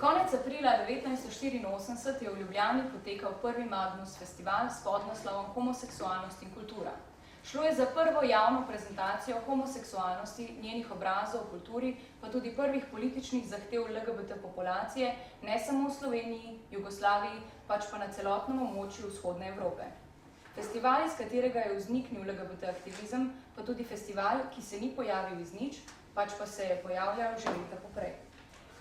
Konec aprila 1984 je v Ljubljani potekal prvi Magnus festival s podnaslovom Homoseksualnost in kultura. Šlo je za prvo javno prezentacijo homoseksualnosti, njenih obrazov v kulturi, pa tudi prvih političnih zahtev LGBT populacije, ne samo v Sloveniji, Jugoslaviji, pač pa na celotnem območju vzhodne Evrope. Festival, iz katerega je vzniknil LGBT aktivizem, pa tudi festival, ki se ni pojavil iz nič, pač pa se je pojavljal že leta poprej.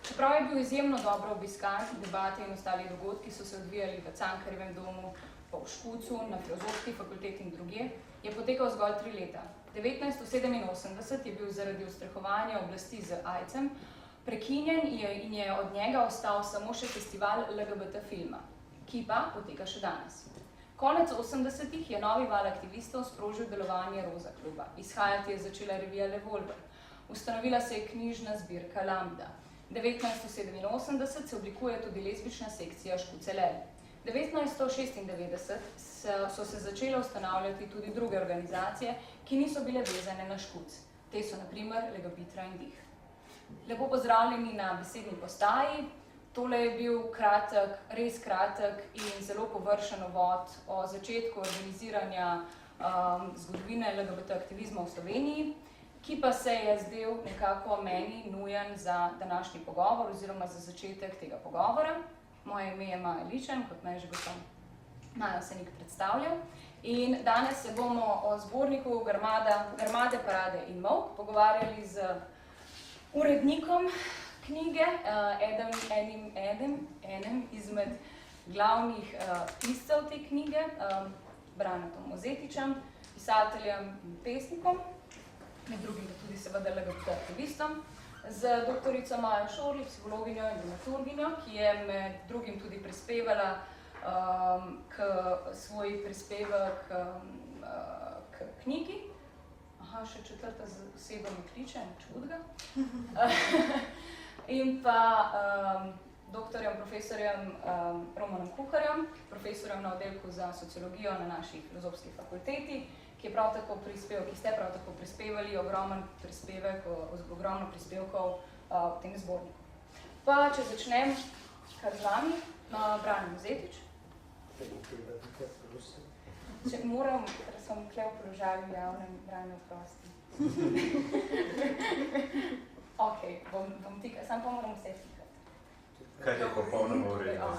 Čeprav je bil izjemno dobro obiskan, debate in ostali dogodki so se odvijali v Cankarjevem domu, pa v Škucu, na Filozofski fakulteti in drugje, je potekal zgolj 3 leta. 1987 je bil zaradi ustrahovanja oblasti z AIDS-em prekinjen in je od njega ostal samo še festival LGBT filma, ki pa poteka še danes. Konec 80-ih je novi val aktivistov sprožil delovanje Roza kluba. Izhajati je začela revija Revolver. Ustanovila se je knjižna zbirka Lambda. 1987 se oblikuje tudi lezbična sekcija Škucelel. 1996 so se začele ustanavljati tudi druge organizacije, ki niso bile vezane na Škuc. Te so na primer Legabitra in Dih. Lepo pozdravljeni na besedni postaji. Tole je bil kratek, res kratek in zelo površen uvod o začetku organiziranja zgodovine LGBT aktivizma v Sloveniji, ki pa se je zdel nekako meni nujen za današnji pogovor oziroma za začetek tega pogovora. Moje ime je Maja Ličen, kot me je že gospod Maja Senik predstavljal. In danes se bomo o zborniku Grmade, parade in molk pogovarjali z urednikom knjige, enem izmed glavnih piscev te knjige, Branetom Mozetičem, pisateljem in pesnikom, med drugim tudi seveda LGBT aktivistom, z doktorico Majo Šorli, psihologinjo in dramaturginjo, ki je med drugim tudi prispevala svoj prispevek k knjigi. Aha, še četrta oseba me kliče, čudga. In pa doktorjem, profesorjem Romanom Kuharjem, profesorjem na oddelku za sociologijo na naši filozofski fakulteti, ki ste prav tako prispevali ogromno prispevkov v tem zborniku. Pa, če začnem kar z vami, Brane Mozetič. Če moram, ker sem tukaj v položaju javnem, Brane, oprosti. Ok, bom tikal, sam pa moram vse tikati. Kaj je popolnoma v redu?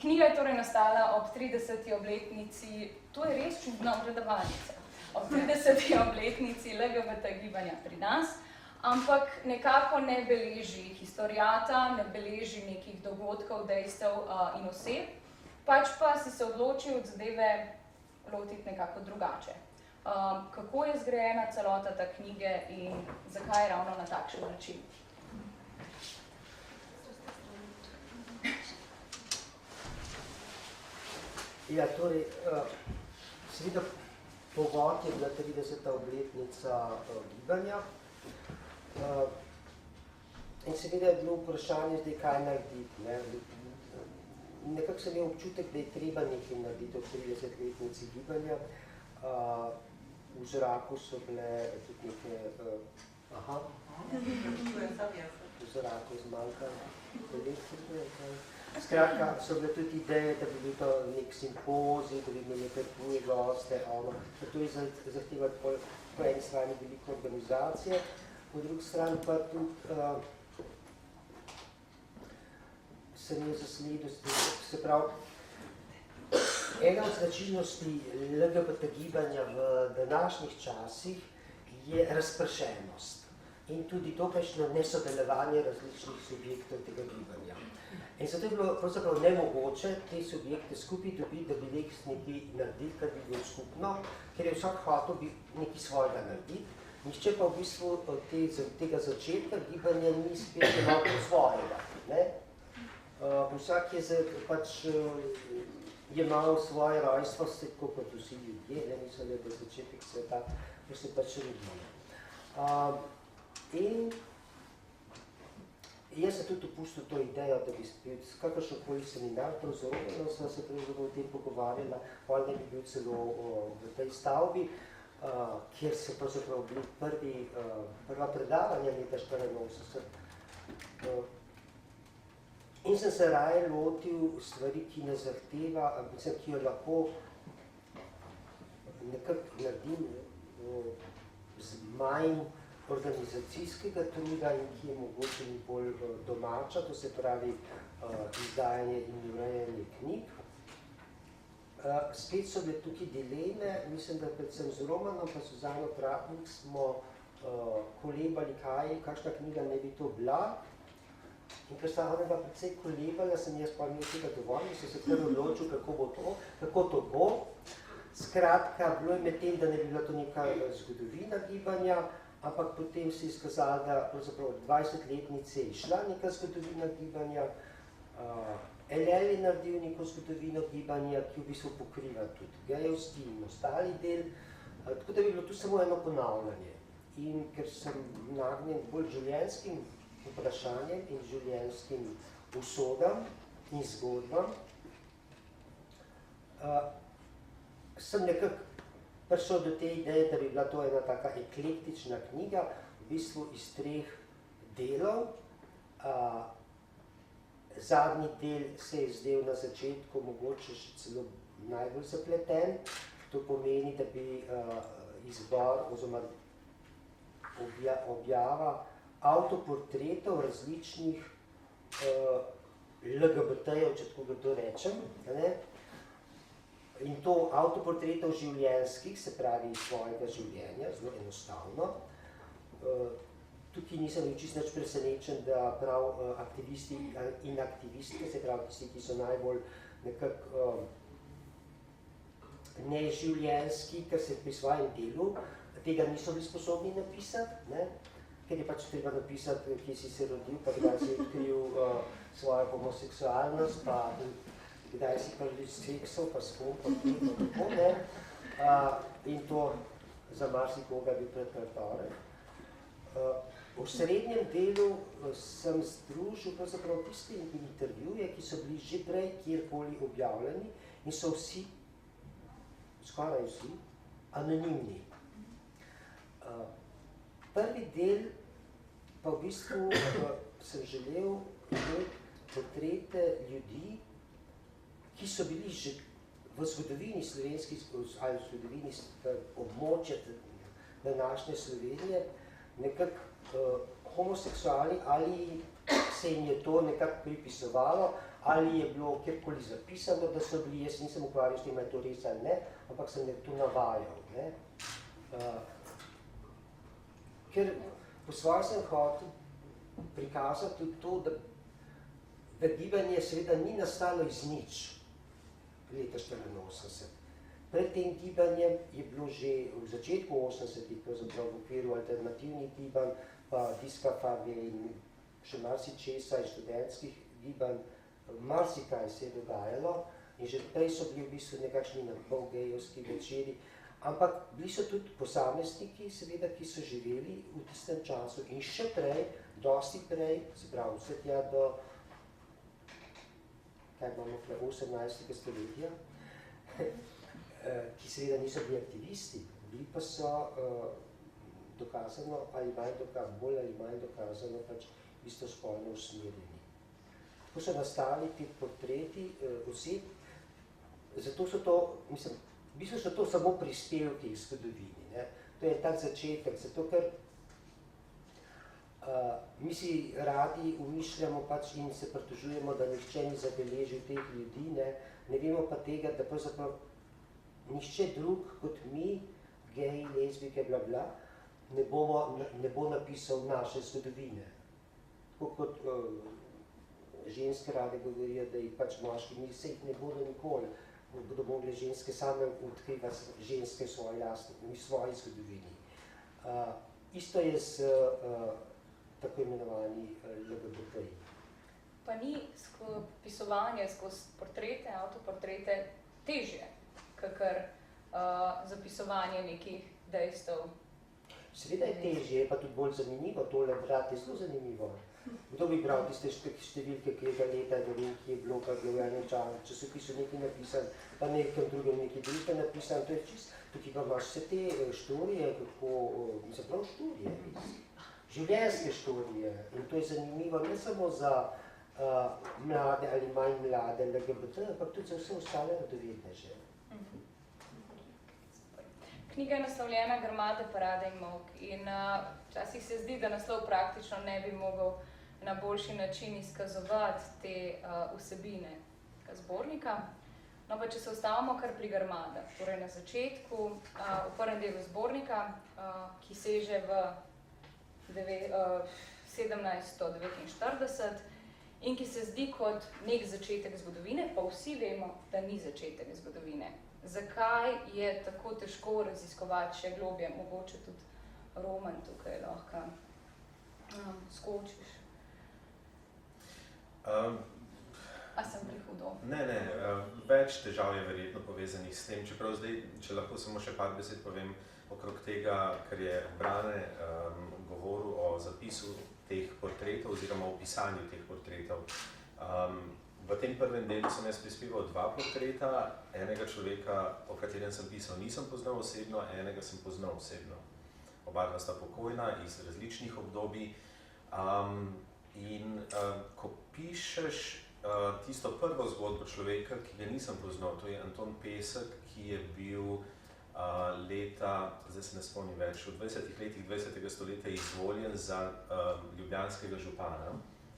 Knjiga je torej nastala ob 30. obletnici, to je res čudna obredovalnica, ob 30. obletnici LGBT gibanja pri nas, ampak nekako ne beleži historiata, ne beleži nekih dogodkov, dejstev in oseb, pač pa si se odločil od zadeve lotiti nekako drugače. Kako je zgrajena celota ta knjige in zakaj je ravno na takšen način? Ja, torej, seveda povod je bila 30. obletnica gibanja in seveda je bilo vprašanje zdaj, kaj narediti. Nekako sem imel občutek, da je treba nekaj narediti v 30-letnici gibanja. V zraku so bile tudi neke... Aha. V zraku zmanjka elektrike. Skratka, so bile tudi ideje, da bi bil to nek simpozij, da bi imeli nekaj tuje goste, to je zahtevati po eni strani veliko organizacije, po drugi strani pa tudi sem je zasledil, se pravi, ena od značilnosti LGBT gibanja v današnjih časih je razpršenost in tudi dokajšnjo nesodelovanje različnih subjektov tega gibanja. In zato je bilo pravzaprav nemogoče te subjekte skupaj dobiti, da bi nekaj naredili, kar bi bilo skupno, ker je vsak hotel bi nekaj svojega narediti. Nihče pa v bistvu od tega začetka gibanja ni spet imel svojega. Vsak je pač imel svoje rojstvo, tako kot vsi ljudje, mislili, da je začetek sveta, ko se pač rodili. In jaz sem tudi opustil to idejo, da bi spet kakršnokoli seminar prozoril, sem se pravzaprav o tem pogovarjala, da bi bil celo v tej stavbi, kjer so pravzaprav bili prva predavanja leta 1984. In sem se raje lotil stvari, ki ne zahteva, mislim, ki jo lahko nekako naredim z manj organizacijskega truda in ki je mogoče bolj domača, to se pravi izdajanje in urejanje knjig. Spet so bile tukaj dileme, mislim, da predvsem z Romanom pa Suzano Tratnik smo kolebali, kakšna knjiga ne bi to bila. In ker sta ona bila precej kolebala, sem jaz pa imel tega dovolj in sem se kar odločil, kako to bo. Skratka, bilo je med tem, da ne bi bila to neka zgodovina gibanja, ampak potem se je izkazalo, da pravzaprav 20-letnice je išla neka zgodovina gibanja. LL je naredil neko zgodovino gibanja, ki v bistvu pokriva tudi gejevski in ostali del, tako da bi bilo tu samo eno ponavljanje. In ker sem nagnjen bolj življenjskim vprašanjem in življenjskim usodam in zgodbam, sem nekako prišel do te ideje, da bi bila to ena taka eklektična knjiga, v bistvu iz 3 delov. Zadnji del se je zdel na začetku mogoče še celo najbolj zapleten. To pomeni, da bi izbor oziroma objava avtoportretov različnih LGBT-jev, če tako to rečem, ne? In to avtoportretov življenjskih, se pravi svojega življenja, zelo enostavno. Tukaj nisem bil čisto nič presenečen, da prav aktivisti in aktivistke, se pravi tisti, ki so najbolj nekako neživljenjski, ker se pri svojem delu tega niso bili sposobni napisati, ne? Ker je pač treba napisati, kje si se rodil, pa kdaj si odkril svojo homoseksualnost, pa kdaj si prvič seksal, pa s kom, pa tako, ne? In to za marsikoga bi predprtore. V srednjem delu sem združil pravzaprav tiste intervjuje, ki so bili že prej kjerkoli objavljeni in so vsi, skoraj vsi, anonimni. Prvi del pa v bistvu sem želel imeti portrete ljudi, ki so bili že v zgodovini slovenskih ali v zgodovini območja današnje Slovenije nekako homoseksualni, ali se jim je to nekako pripisovalo, ali je bilo kjerkoli zapisano, da so bili, jaz nisem ukvarjal s tem, ali je to res ali ne, ampak sem to navajal. Ne? Ker po svoje sem hotel prikazati tudi to, da gibanje seveda ni nastalo iz nič leta 1984. Pred tem gibanjem je bilo že v začetku 80-ih, pravzaprav v okviru alternativnih gibanj, pa diskafabije in še marsičesa in študentskih gibanj, marsikaj se je dogajalo in že prej so bili v bistvu nekakšni napolgejevski večeri, ampak bili so tudi posamezniki, seveda, ki so živeli v tistem času in še prej, dosti prej, se pravi vse tja do, kaj bomo rekli, 18. stoletja, ki seveda niso bili aktivisti, bili pa so dokazano ali bolj ali manj dokazano pač istospolno usmerjeni. Tako so nastali ti portreti oseb, zato so to, mislim, v bistvu so to samo prispevki v zgodovini. Ne? To je tak začetek, zato ker mi si radi umišljamo pač in se pritožujemo, da nihče ni zabeležil teh ljudi, ne vemo pa tega, da pravzaprav nihče drug kot mi, geji, lezbike, bla bla, ne bo napisal naše zgodovine. Tako kot ženske rade govorijo, da jih pač moški se jih ne bodo nikoli, bodo mogle ženske same odkrivati ženske v svoji zgodovini. Isto je s tako imenovani LGBT. Pa ni pisovanje skozi portrete, avtoportrete težje, kakor zapisovanje nekih dejstev? Seveda je težje, je pa tudi bolj zanimivo, tole brati je zelo zanimivo. Kdo bi bral tiste številke, kjega leta, ne vem, ki je bilo, pa je bilo v enem časopisu nekaj napisan, pa nekem drugem nekaj drugega napisan, to je čisto, tukaj pa imaš vse te štorije, kako, mislim, prav štorije, življenjske štorije, in to je zanimivo ne samo za mlade ali manj mlade LGBT, ampak tudi za vse ostale radovedneže. Knjiga je naslovljena Grmade, parade in molk in včasih se zdi, da naslov praktično ne bi mogel na boljši način izkazovati te vsebine zbornika. No pa če se ustavimo kar pri Grmadah, torej na začetku, v prvem delu zbornika, ki seže v 1749 in ki se zdi kot nek začetek zgodovine, pa vsi vemo, da ni začetek zgodovine. Zakaj je tako težko raziskovati še globje, mogoče tudi Roman tukaj lahko skočiš? A sem prehudo? Ne, več težav je verjetno povezanih s tem, čeprav zdaj, če lahko samo še par besed povem okrog tega, ker je Brane govoril o zapisu teh portretov oziroma o pisanju teh portretov. V tem prvem delu sem jaz prispeval 2 portreta, enega človeka, o katerem sem pisal, nisem poznal osebno, enega sem poznal osebno. Oba dva sta pokojna iz različnih obdobij. Ko pišeš tisto prvo zgodbo človeka, ki ga nisem poznal, to je Anton Pesek, ki je bil leta, zdaj se ne spomnim več, v 20 letih 20. stoletja izvoljen za ljubljanskega župana,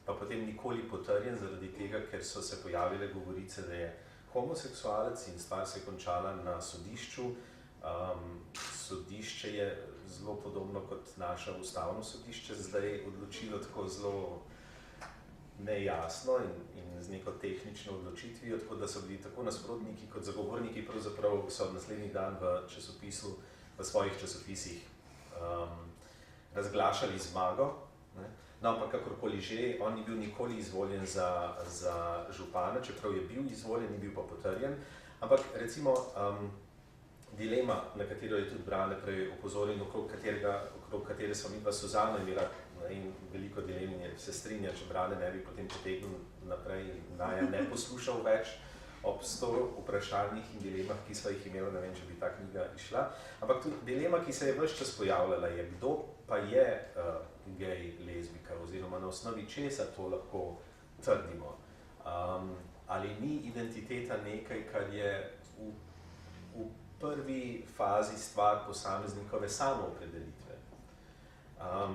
pa potem nikoli potrjen zaradi tega, ker so se pojavile govorice, da je homoseksualec in stvar se je končala na sodišču. Sodišče je zelo podobno kot naše ustavno sodišče, zdaj odločilo tako zelo nejasno in z neko tehnično odločitvijo, tako da so bili tako nasprotniki kot zagovorniki pravzaprav so naslednji dan v časopisu, v svojih časopisih razglašali zmago. No, ampak kakorkoli že, on ni bil nikoli izvoljen za župana, čeprav je bil izvoljen, ni bil pa potrjen. Ampak recimo dilema, na katero je tudi Brane prej opozoril, okrog katere smo midva Suzana imela in veliko dilem in se strinja, če Brane ne bi potem potegnil naprej in Naja ne poslušal več ob 100 vprašanjih in dilemah, ki sva jih imela, ne vem, če bi ta knjiga išla. Ampak tudi dilema, ki se je ves čas pojavljala, je, kdo pa je gej, lezbika, oziroma na osnovi česa to lahko trdimo. Ali ni identiteta nekaj, kar je v prvi fazi stvar posameznikove samoopredelitve.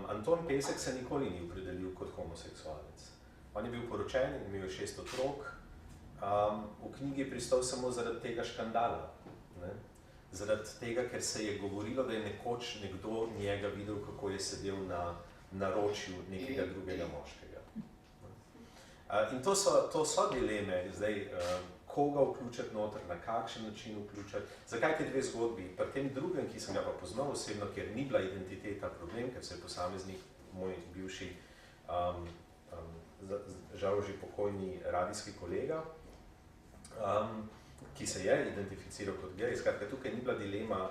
Anton Pesek se nikoli ni opredelil kot homoseksualec. On je bil poročen in imel 6 otrok. V knjigi je pristal samo zaradi tega škandala. Ne? Zaradi tega, ker se je govorilo, da je nekoč nekdo njega videl, kako je sedel na naročju nekega drugega moškega. In to so dileme, zdaj, koga vključiti noter, na kakšen način vključiti. Zakaj te 2 zgodbi? Pri tem drugem, ki sem ga pa poznal osebno, ker ni bila identiteta problem, ker se je posameznik, moj bivši, žal že pokojni radijski kolega, ki se je identificiral kot gej. Skratka, tukaj ni bila dilema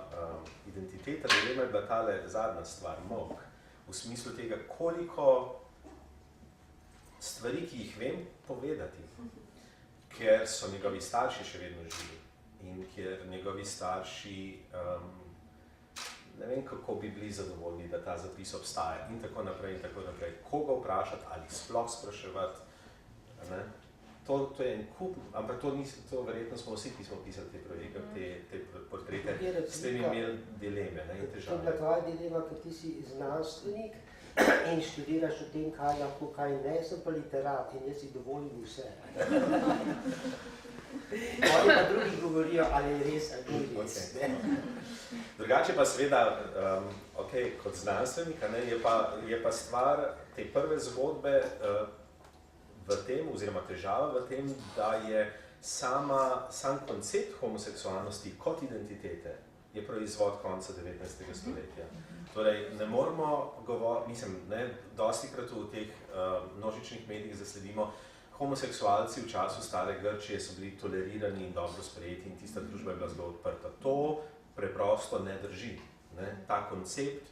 identiteta, dilema je bila tale zadnja stvar, molk. V smislu tega, koliko stvari, ki jih vem, povedati. Ker so njegovi starši še vedno živi in ker njegovi starši ne vem, kako bi bili zadovoljni, da ta zapis obstaja in tako naprej in tako naprej. Koga vprašati ali sploh spraševati, ne? To je en kup, ampak to verjetno smo vsi, ki smo pisali te projekte, te portrete, s tem imeli dileme, ne, in težave. To je bila tvoja dilema, ker ti si znanstvenik in študiraš o tem, kaj lahko, kaj ne, sem pa literat in jaz si dovolim vse. Oni pa drugi govorijo, ali je res, ali ni res. Drugače pa seveda, kot znanstvenik, je pa stvar te prve zgodbe v tem, oziroma težava v tem, da je sam koncept homoseksualnosti kot identitete je proizvod konca 19. stoletja. Torej, ne moramo govoriti, dostikrat v teh množičnih medijih zasledimo, homoseksualci v času stare Grčije so bili tolerirani in dobro sprejeti in tista družba je bila zelo odprta. To preprosto ne drži. Ne? Ta koncept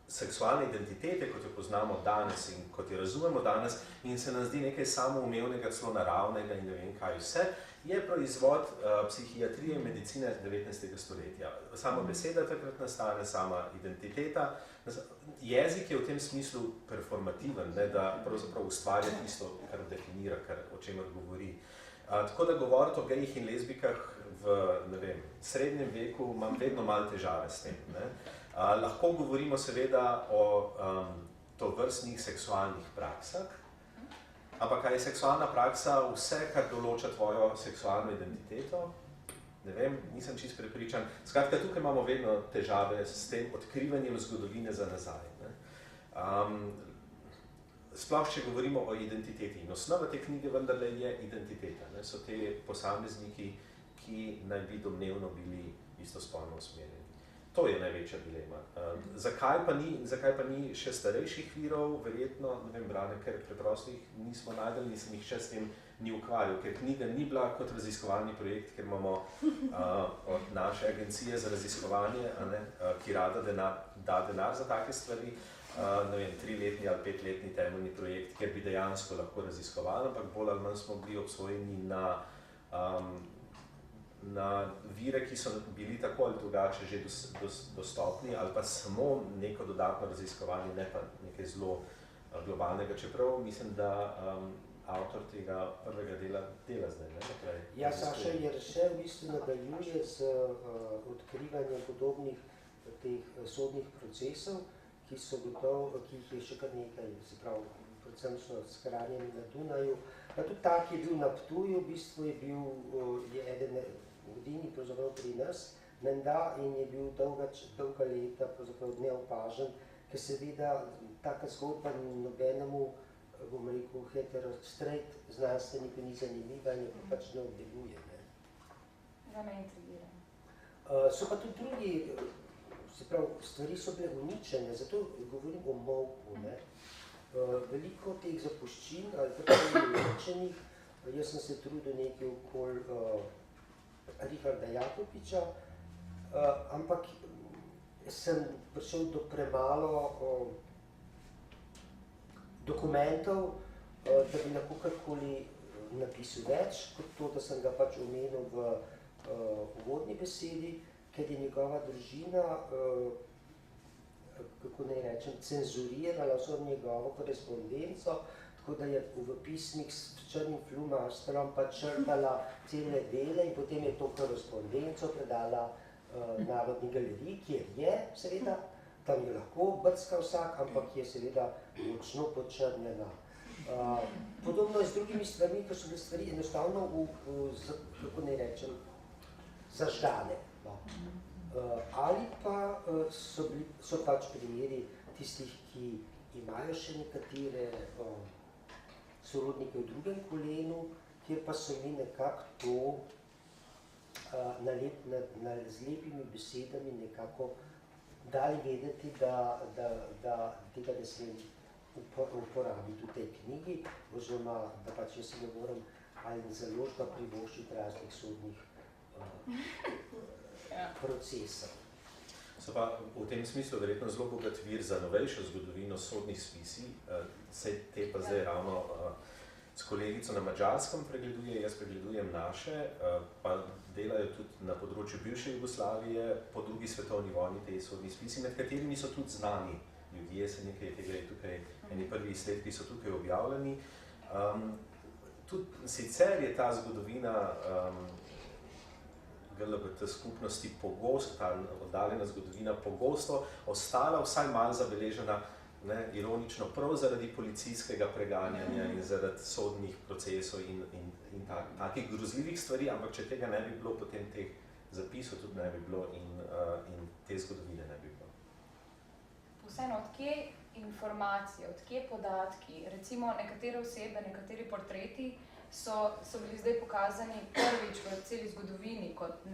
seksualne identitete, kot jo poznamo danes in kot jo razumemo danes, in se nam zdi nekaj samoumevnega, celo naravnega in ne vem kaj vse, je proizvod psihiatrije in medicine 19. stoletja. Sama beseda takrat nastane, sama identiteta. Jezik je v tem smislu performativen, ne, da pravzaprav ustvarja tisto, kar definira, o čemer govori. Tako da govoriti o gejih in lezbikah v, ne vem, srednjem veku imam vedno malo težave s tem. Ne. Lahko govorimo seveda o tovrstnih seksualnih praksah, ampak kaj je seksualna praksa vse, kar določa tvojo seksualno identiteto? Ne vem, nisem čisto prepričan. Skratka, tukaj imamo vedno težave s tem odkrivanjem zgodovine za nazaj. Ne. Sploh, če govorimo o identiteti. In osnova te knjige vendarle je identiteta. Ne. So te posamezniki, ki naj bi domnevno bili istospolno usmerjeni. To je največja dilema. Zakaj pa ni še starejših virov, verjetno, ne vem, Brane, ker preprosto jih nismo najdeli, nisem jih še s tem ni ukvarjal, ker knjiga ni bila kot raziskovalni projekt, ker imamo od naše agencije za raziskovanje, ki rada da denar za take stvari, ne vem, 3-letni ali 5-letni temeljni projekt, kjer bi dejansko lahko raziskovali, ampak bolj ali manj smo bili obsojeni na vire, ki so bili tako ali drugače že dostopni, ali pa samo neko dodatno raziskovanje, ne pa nekaj zelo globalnega, čeprav mislim, da avtor tega prvega dela zdaj, ne, naprej. Ja, Saša Jerše v bistvu nadaljuje z odkrivanjem podobnih teh sodnih procesov, ki jih je še kar nekaj, se pravi, predvsem so shranjeni na Dunaju. Pa tudi tak je bil na Ptuju, v bistvu je eden vodilnih pravzaprav pri nas, menda, in je bil dolga leta pravzaprav neopažen, ker seveda taka zgodba nobenemu, bom rekel, straight znanstveniku ni zanimiva in je pač ne obdeluje. Da me intrigira. So pa tudi drugi, se pravi, stvari so bile uničene, zato govorim o molku. Veliko teh zapuščin ali tako uničenih, jaz sem se trudil nekaj okoli Richarda Jakopiča, ampak sem prišel do premalo dokumentov, da bi lahko karkoli napisal več, kot to, da sem ga pač omenil v uvodni besedi, ker je njegova družina, kako naj rečem, cenzurirala vso njegovo korespondenco, tako da je v pismih s črnim flumastrom pa črtala cele dele in potem je to korespondenco predala Narodni galeriji, kjer je, seveda, tam je lahko brska vsak, ampak je seveda močno počrnjena. Podobno je z drugimi stvarmi, ker so bile stvari enostavno kako naj rečem, zažgane. Ali pa so pač primeri tistih, ki imajo še nekatere sorodnike v drugem kolenu, kjer pa so mi nekako to z lepimi besedami nekako dali vedeti, da tega ne smem uporabiti v tej knjigi, oziroma da pač jaz se ne moram ali založba privoščiti raznih sodnih procesov. So pa v tem smislu verjetno zelo bogat vir za novejšo zgodovino sodnih spisi, vse te pa zdaj ravno s kolegico na Madžarskem pregleduje, jaz pregledujem naše, pa delajo tudi na področju bivše Jugoslavije, po drugi svetovni vojni te sodni spisi, med katerimi so tudi znani ljudje, se nekaj tega je tukaj, eni prvi izsledki so tukaj objavljeni. Tudi sicer je ta zgodovina LGBT skupnosti pogosto, ta oddaljena zgodovina pogosto ostala vsaj malo zabeležena, ironično, prav zaradi policijskega preganjanja in zaradi sodnih procesov in takih grozljivih stvari, ampak če tega ne bi bilo, potem teh zapisov tudi ne bi bilo in te zgodovine ne bi bilo. Vseeno, odkje informacije, odkje podatki, recimo nekatere osebe, nekateri portreti so bili zdaj pokazani prvič v celi zgodovini kot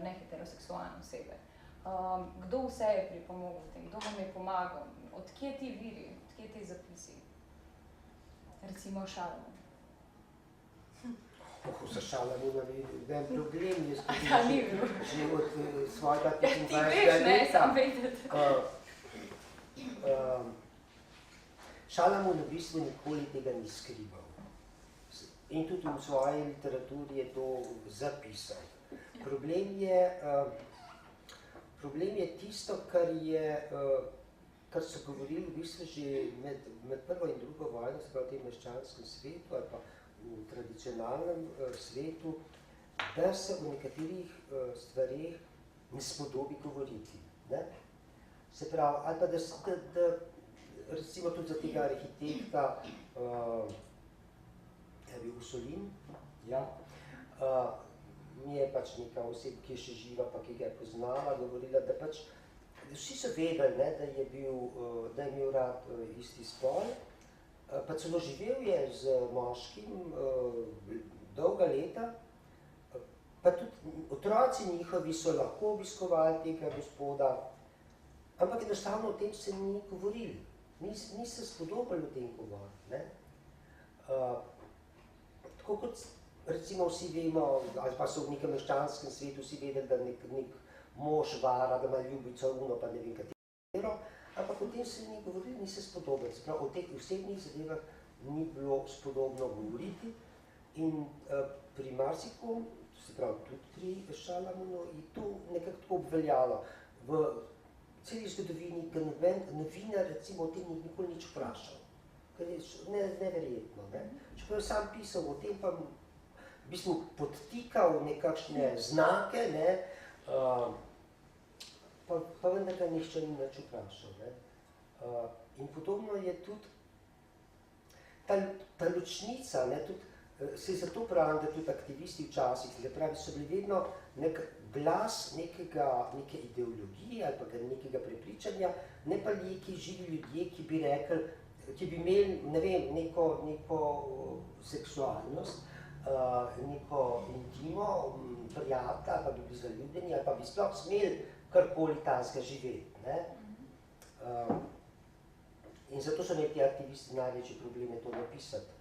neheteroseksualne osebe. Kdo vse je pripomogel v tem? Kdo vam je pomagal? Odkje ti viri? Odkje ti zapisi? Recimo Šalamun. Za Šalamuna je problem, jaz ni bil. že od svojega 25 Ti veš, ne, sam vedeti. Šalamun v bistvu nikoli tega ni skrival. In tudi v svoji literaturi je to zapisal. Problem je tisto, kar so govorili v bistvu že med prvo in drugo vojno, se pravi v tem meščanskem svetu ali pa v tradicionalnem svetu, da se v nekaterih stvareh ne spodobi govoriti. Ne? Se pravi, ali pa da recimo tudi za tega arhitekta je bil Mussolini, ja, mi je pač neka oseba, ki je še živa, pa ki ga je poznala, govorila, da pač vsi so vedeli, ne, da je imel rad isti spol, pa celo živel je z moškim dolga leta, pa tudi otroci njihovi so lahko obiskovali tega gospoda, ampak enostavno o tem se ni govorili, ni se spodobili o tem govoriti. Ne. Tako kot recimo vsi vemo, ali pa so v nekem meščanskem svetu vsi vedeli, da nek mož vara, da ima ljubico, pa ne vem katero, ampak o tem se ni govorili, ni se spodobili. Se pravi, o teh osebnih zadevah ni bilo spodobno govoriti in pri marsikom, se pravi tudi pri Šalamunu, je to nekako tako obveljalo. V celi zgodovini, ker novinar recimo o tem ni nikoli nič vprašal. Kar je neverjetno. Ne? Čeprav sam pisal o tem, pa v bistvu podtikal nekakšne znake, ne? Pa vendar ga nihče ni nič vprašal. Ne? In podobno je tudi ta ločnica, ne? Tudi, se zato pravim, da tudi aktivisti včasih, so bili vedno nek glas neke ideologije ali pa nekega prepričanja, ne pa neki živi ljudje, ki bi rekli, ki bi imeli, ne vem, neko seksualnost, neko intimo, prijatelja, ali pa bi bili zaljubljeni, ali pa bi sploh smeli karkoli tazga živeti. Ne? In zato so imeli ti aktivisti največji problem je to napisati,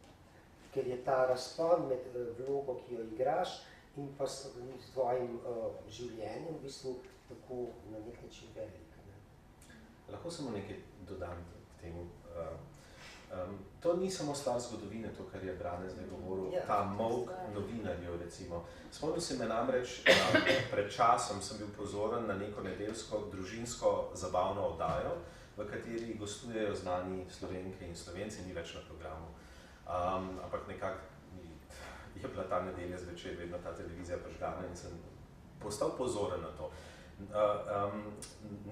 ker je ta razpon med vlogo, ki jo igraš, in pa s tvojim življenjem v bistvu tako na nek način velik. Ne? Lahko samo nekaj dodam k temu. To ni samo stvar zgodovine, to, kar je Brane zdaj govoril, ja, ta molk novinarjev, recimo. Spomnil se me namreč, pred časom sem bil pozoren na neko nedeljsko družinsko zabavno oddajo, v kateri gostujejo znani Slovenke in Slovenci, ni več na programu. Ampak nekako je bila ta nedelja zvečer vedno ta televizija prižgana in sem postal pozoren na to.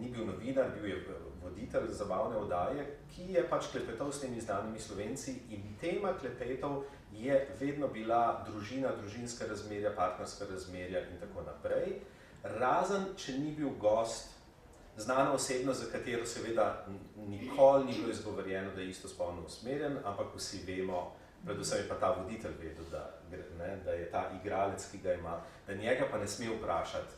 Ni bil novinar, bil je voditelj zabavne oddaje, ki je pač klepetal s temi znanimi Slovenci in tema klepetov je vedno bila družina, družinska razmerja, partnerska razmerja in tako naprej. Razen, če ni bil gost, znana osebnost, za katero seveda nikoli ni bilo izgovorjeno, da je istospolno usmerjen, ampak vsi vemo, predvsem je pa ta voditelj vedel, da je ta igralec, ki ga ima, da njega pa ne sme vprašati.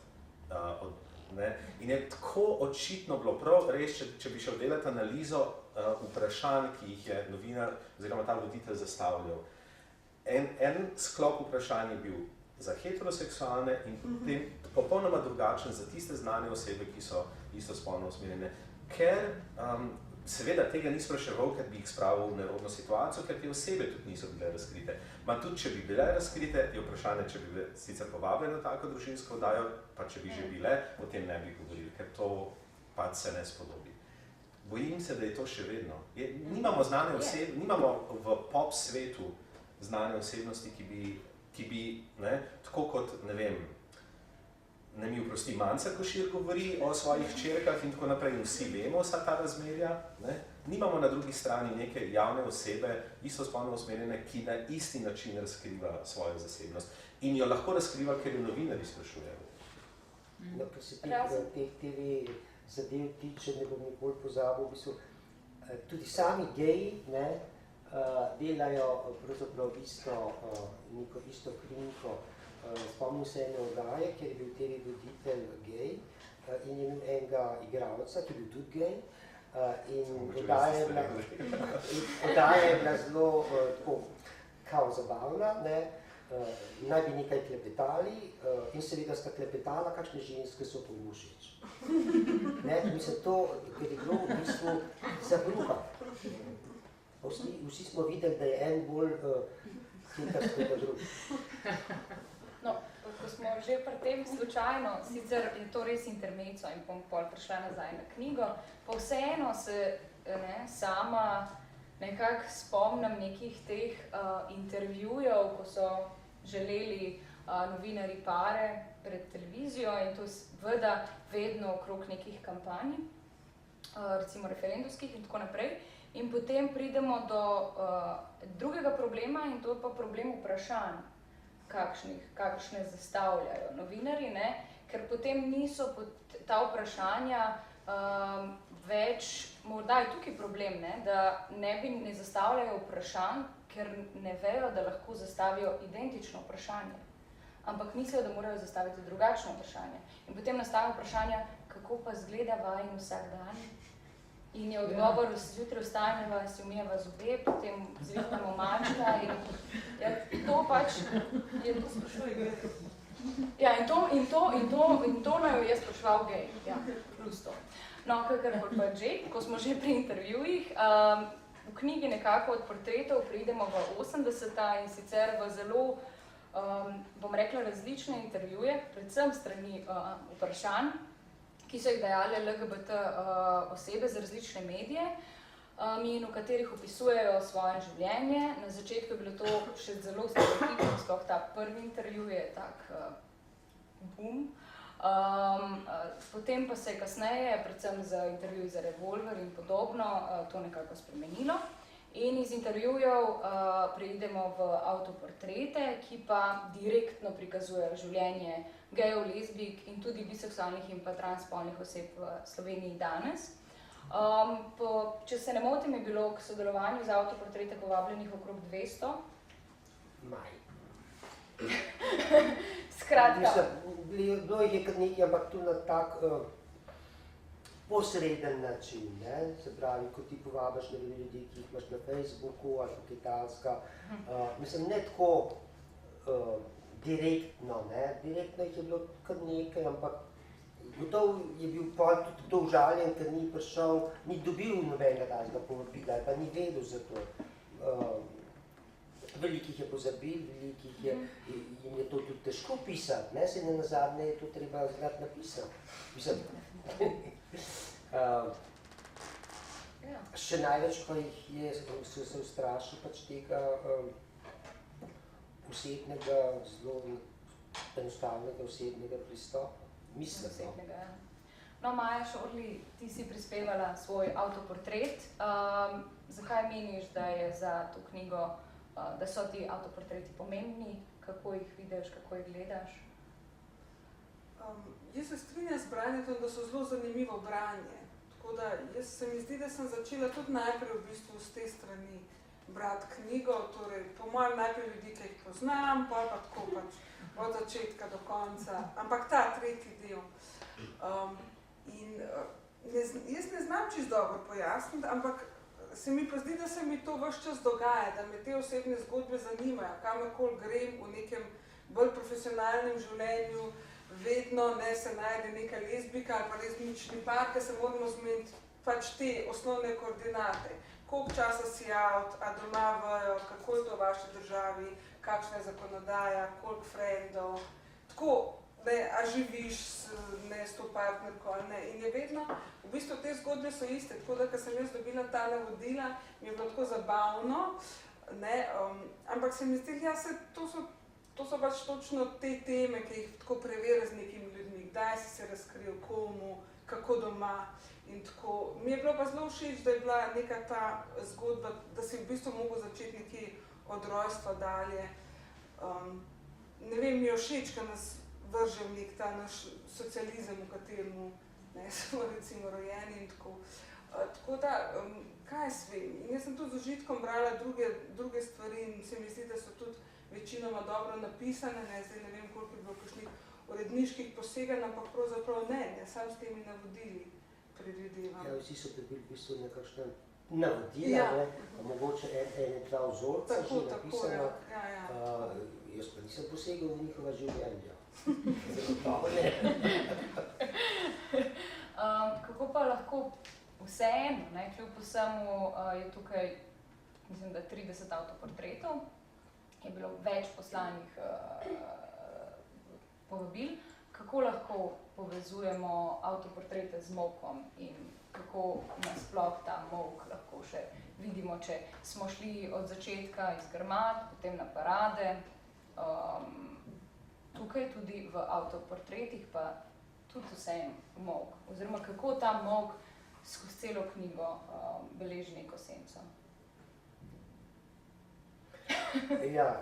In je tako očitno bilo prav, res, če bi šel delati analizo vprašanj, ki jih je novinar oziroma ta voditelj zastavljal. En sklop vprašanj je bil za heteroseksualne in potem popolnoma drugačen za tiste znane osebe, ki so istospolno usmerjene, ker seveda tega ni spraševal, ker bi jih spravil v nerodno situacijo, ker te osebe tudi niso bile razkrite. Ma tudi, če bi bile razkrite, je vprašanje, če bi bile sicer povabljene na tako družinsko oddajo, pa če bi že bile, o tem ne bi govorili, ker to pač se ne spodobi. Bojim se, da je to še vedno. Nimamo znane osebe, nimamo v pop svetu znane osebnosti, ki bi, tako kot, ne vem, ne mi oprosti, Manca Košir govori o svojih hčerkah in tako naprej in vsi vemo vsa ta razmerja. Nimamo na drugi strani neke javne osebe, istospolno usmerjene, ki na isti način razkriva svojo zasebnost. In jo lahko razkriva, ker jo novinarji sprašujejo. No, kar se teh TV zadev tiče, ne bom nikoli pozabil, v bistvu, tudi sami geji delajo pravzaprav isto krinko. Spomnim se ene oddaje, kjer je bil TV voditelj gej in je imel enega igralca, ki je bil tudi gej. In oddaja je bila zelo tako kao zabavna. naj bi nekaj klepetali in seveda sta klepetala, kakšne ženske so pa všeč. Mislim, to, ker je bilo v bistvu zabruha. Vsi smo videli, da je en bolj hitrskega drugi. No, ko smo že pri tem slučajno, sicer je to res intermezzo in bom pol prišla nazaj na knjigo, pa vseeno se sama nekako spomnim nekih teh intervjujev, ko so želeli novinarji pare pred televizijo in to seveda vedno okrog nekih kampanj, recimo referendumskih in tako naprej. In potem pridemo do drugega problema in to je pa problem vprašanj, kakšne zastavljajo novinarji, ker potem niso ta vprašanja več, morda je tukaj problem, da ne zastavljajo vprašanj, ker ne vejo, da lahko zastavijo identično vprašanje, ampak mislijo, da morajo zastaviti drugačno vprašanje. In potem nastavijo vprašanja, kako pa izgleda vajin vsak dan. In je odgovor, zjutraj vstajamo, si umijeva zobe, potem zvihtamo mačka in to pač je to sprašuj. Ja, in to naj jaz spraševal gej, ja, plus to. No, kakorkoli pa že, ko smo že pri intervjujih, v knjigi nekako od portretov pridemo v 80-ta in sicer v zelo, bom rekla, različne intervjuje, predvsem strani vprašanj, ki so jih dajale LGBT osebe z različne medije in v katerih opisujejo svoje življenje. Na začetku je bilo to še zelo stereotipno, sploh ta prvi intervju je tak boom. Potem pa se je kasneje, predvsem z intervjuji za Revolver in podobno, to nekako spremenilo. In iz intervjujev preidemo v avtoportrete, ki pa direktno prikazujejo življenje gejev, lezbijk in tudi biseksualnih in pa transspolnih oseb v Sloveniji danes. Če se ne motim, je bilo k sodelovanju z avtoportrete povabljenih okrog 200. Maj. Skratka. Bilo jih je kar nekaj, ampak tu na tak posreden način, se pravi, ko ti povabiš ljudi, ki jih imaš na Facebooku ali pa kitalska, mislim, ne tako direktno, direktno jih je bilo kar nekaj, ampak gotov je bil pol tudi to užaljen, ker ni prišel, ni dobil nobenega razga povabila, pa ni vedel za to. Velikih je pozabil, velikih jim je to tudi težko pisati, se ne nazadnje je to treba znati napisati. Še največ pa jih je, so se ustrašili pač tega osebnega, zelo enostavnega osebnega pristopa. Mislim. No, Maja Šorli, ti si prispevala svoj avtoportret. Zakaj meniš, da je za to knjigo, da so ti avtoportreti pomembni? Kako jih vidiš, kako jih gledaš? Jaz se strinjam s branjem, da so zelo zanimivo branje. Tako da se mi zdi, da sem začela tudi najprej v bistvu z te strani brati knjigo, torej po mojem najprej ljudi, ki jih poznam, pa tako pač od začetka do konca, ampak ta tretji del. Jaz ne znam čisto dobro pojasniti, ampak se mi pa zdi, da se mi to ves čas dogaja, da me te osebne zgodbe zanimajo, kamorkoli grem v nekem bolj profesionalnem življenju, vedno se najde neka lezbika ali pa lezbični par, ki se moramo zmeniti pač te osnovne koordinate. Koliko časa si out, a doma vejo, kako je to v vaši državi, kakšna je zakonodaja, koliko frendov, tako, a živiš s to partnerko ali ne. In je vedno, v bistvu te zgodbe so iste, tako da, ko sem jaz dobila ta navodila, mi je bilo tako zabavno, ampak se mi zdi, to so pač točno te teme, ki jih tako preveri z nekimi ljudmi, kdaj si se razkril, komu, kako doma in tako. Mi je bilo pa zelo všeč, da je bila neka ta zgodba, da si v bistvu mogel začeti nekje od rojstva dalje. Ne vem, mi je všeč, ko nas vrže v nek ta naš socializem, v kateremu smo recimo rojeni in tako. Tako da, kaj jaz vem? In jaz sem tudi z užitkom brala druge stvari in se mi zdi, da so tudi večinoma dobro napisane, zdaj ne vem, koliko je bilo kakšnih uredniških poseganj, ampak pravzaprav ne, sam s temi navodili predvidevam. Ja, vsi so dobili v bistvu nekakšne navodila, Ja. ne, mogoče ene dva vzorca že Tako, napisana. ja. Jaz pa nisem posegel v njihova življenja. Zagotovo ne. Kako pa lahko vseeno, kljub vsemu je tukaj, mislim, da 30 avtoportretov, je bilo več poslanih povabil, kako lahko povezujemo avtoportrete z molkom in kako nasploh ta molk lahko še vidimo, če smo šli od začetka iz Grmad, potem na parade, tukaj tudi v avtoportretih pa tudi vseeno molk, oziroma kako ta molk skozi celo knjigo beleži neko senco. Ja,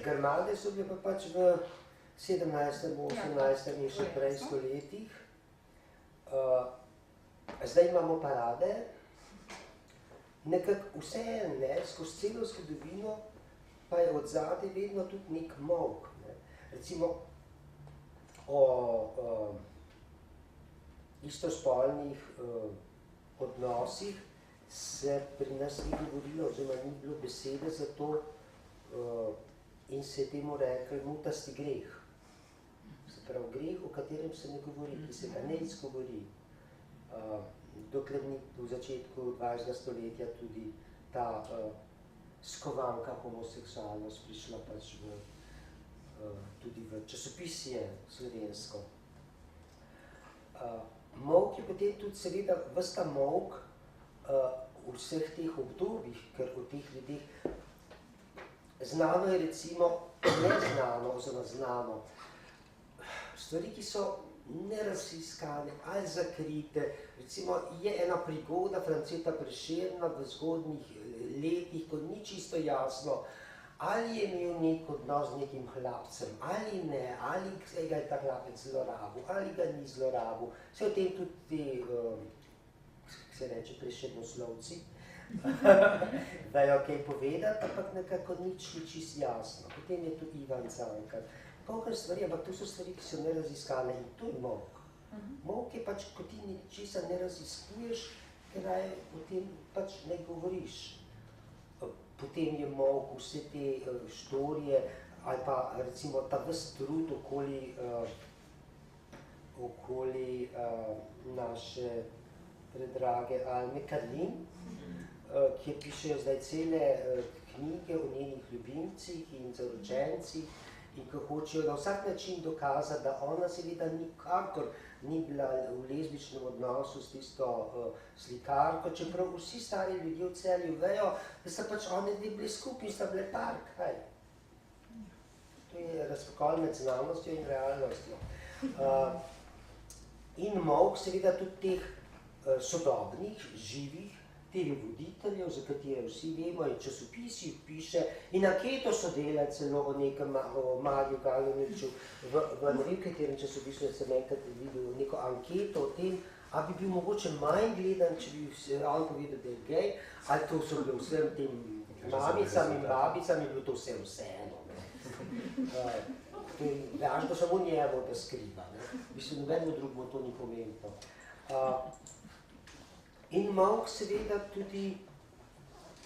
Grmade so bile pa pač v 17., 18. in še prej stoletjih. Zdaj imamo parade, nekako vseeno, skozi celo zgodovino pa je od zadaj vedno tudi nek molk. Recimo o istospolnih odnosih se pri nas ni govorilo, oziroma ni bilo besede za to in se je temu rekli mutasti greh. Se pravi, greh, o katerem se ne govori, ki se ga ne izgovori. Dokler ni v začetku 20. stoletja tudi ta skovanka homoseksualnost prišla pač tudi v časopisje slovensko. Molk je potem tudi seveda ves ta molk v vseh teh obdobjih, ker o teh ljudeh znano je recimo, neznano oziroma znano, stvari, ki so neraziskane ali zakrite. Recimo je ena prigoda Franceta Prešerna v zgodnjih letih, ko ni čisto jasno, ali je imel nek odnos z nekim hlapcem, ali ne, ali ga je ta hlapec zlorabil, ali ga ni zlorabil. Vse o tem tudi ti, kako se reče, prešernoslovci, dajo kaj povedati, ampak nekako nič ni čisto jasno. Potem je tu Ivan Cankar. Kolikor stvari, ampak to so stvari, ki so neraziskane in to je molk. Molk je pač, ko ti ničesar ne raziskuješ, ker o tem pač ne govoriš. Potem je molk vse te štorije ali pa recimo ta ves trud okoli naše predrage Alme Karlin, kjer pišejo zdaj cele knjige o njenih ljubimcih in zaročencih in ko hočejo na vsak način dokazati, da ona seveda nikakor ni bila v lezbičnem odnosu s tisto slikarko, čeprav vsi stari ljudje v Celju vejo, da sta pač one dve bili skupaj in sta bile par, kaj? To je razpokol med znanostjo in realnostjo. In molk seveda tudi teh sodobnih, živih, teh voditeljev, za katere vsi vemo, in časopisih piše, in anketo so delali celo o nekem Marju Galoviču, v ne vem katerem časopisu sem enkrat videl neko anketo o tem, a bi bil mogoče manj gledan, če bi on povedal, da je gej, ali to so bile vsem tem mamicam in babicam, je bilo to vseeno. Važno to samo njemu, da skriva. Mislim, nobenemu drugemu to ni pomembno. In molk seveda tudi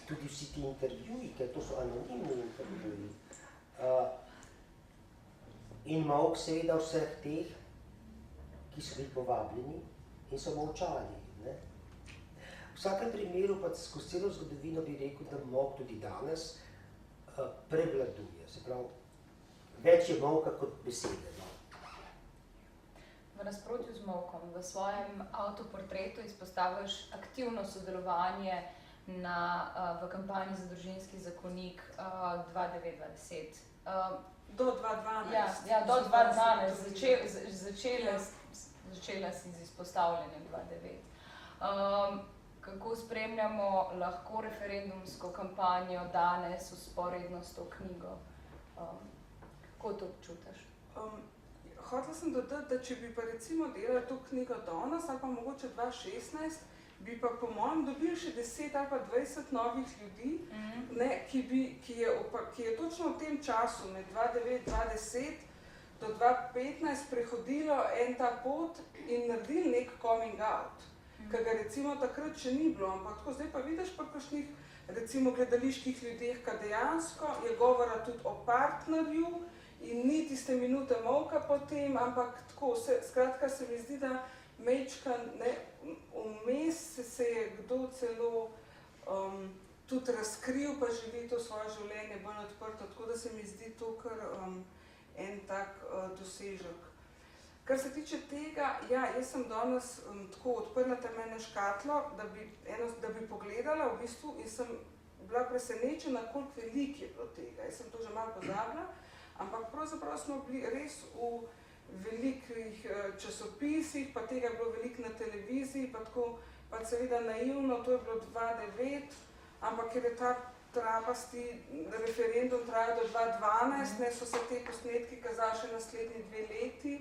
vsi ti intervjuji, ker to so anonimni intervjuji. In molk seveda vseh teh, ki so bili povabljeni in so molčali. V vsakem primeru pa skozi celo zgodovino bi rekel, da molk tudi danes prevladuje. Se pravi, več je molka kot besede. V nasprotju z molkom, v svojem avtoportretu izpostavljaš aktivno sodelovanje v kampanji za družinski zakonik 2009-2010. Do 2012. Ja, do 2012. Začela si z izpostavljanjem 2009. Kako spremljamo lahko referendumsko kampanjo danes vzporedno s to knjigo? Kako to občutaš? Hotela sem dodati, da če bi pa recimo delali to knjigo danes, ali pa mogoče 2016, bi pa po mojem dobili še 10 ali pa 20 novih ljudi, ki je točno v tem času, med 2009-2010 do 2015 prehodilo en ta pot in naredili nek coming out. ki ga recimo takrat še ni bilo, ampak tako zdaj pa vidiš pri kakšnih recimo gledaliških ljudeh, ki dejansko je govora tudi o partnerju in ni tiste minute molka potem, ampak tako, skratka se mi zdi, da mečkan, vmes se je kdo celo tudi razkril, pa živi to svoje življenje bolj odprto, tako da se mi zdi to kar en tak dosežek. Kar se tiče tega, ja, jaz sem danes tako odprla tam eno škatlo, da bi pogledala v bistvu in sem bila presenečena, koliko veliko je bilo tega. Jaz sem to že malo pozabila, ampak pravzaprav smo bili res v velikih časopisih, pa tega je bilo veliko na televiziji, pa tako, pa seveda naivno, to je bilo 2009, ampak ker je ta trapasti referendum trajal do 2012, ne, so se te posnetki kazali še naslednji 2 leti,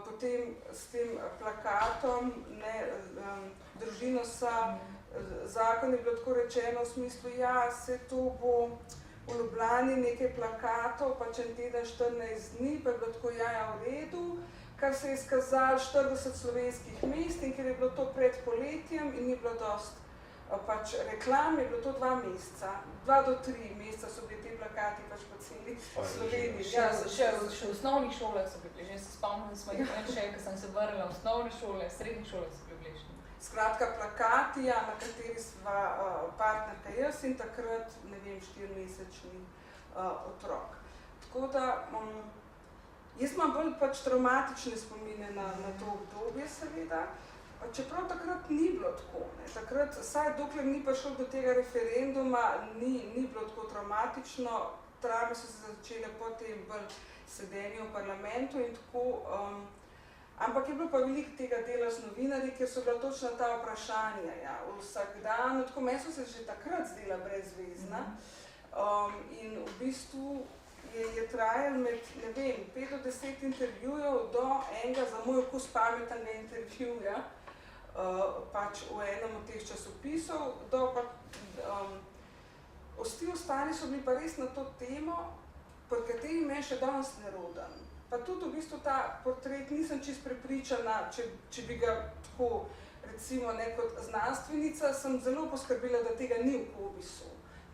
potem s tem plakatom, ne, družino zakon je bilo tako rečeno v smislu, ja, se to bo v Ljubljani nekaj plakatov, pa če teden 14 dni, pa je bilo tako jaja v redu, kar se je izkazalo 40 slovenskih mest in ker je bilo to pred poletjem in ni bilo dost pač reklam, je bilo to 2 meseca, 2 do 3 meseca so bili te plakati pač po celi Sloveniji. Ja, še v osnovnih šolah so bili, že se spomnim, da smo jih še, ko sem se vrnila v osnovne šole, v srednjih šolah so bili bližni. Skratka, plakati, ja, na kateri sva partnerka jaz in takrat, ne vem, 4-mesečni otrok. Tako da, jaz imam bolj pač traumatične spomine na to obdobje, seveda, čeprav takrat ni bilo tako, ne. Takrat, saj dokler ni prišel do tega referenduma, ni bilo tako traumatično, travme so se začele potem bolj sedenje v parlamentu in tako, ampak je bilo pa veliko tega dela z novinarji, ker so bila točno ta vprašanja, ja, vsak dan, tako meni so se že takrat zdela brezvezna in v bistvu je trajalo med, ne vem, 5 do 10 intervjujev do enega za moj okus pametnega intervjuja, pač v enem od teh časopisov, do pa vsi ostali so bili pa res na to temo, pod katerim je še danes neroden. Pa tudi v bistvu ta portret nisem čisto prepričana, če bi ga tako, recimo, ne kot znanstvenica, sem zelo poskrbela, da tega ni v Kobisu.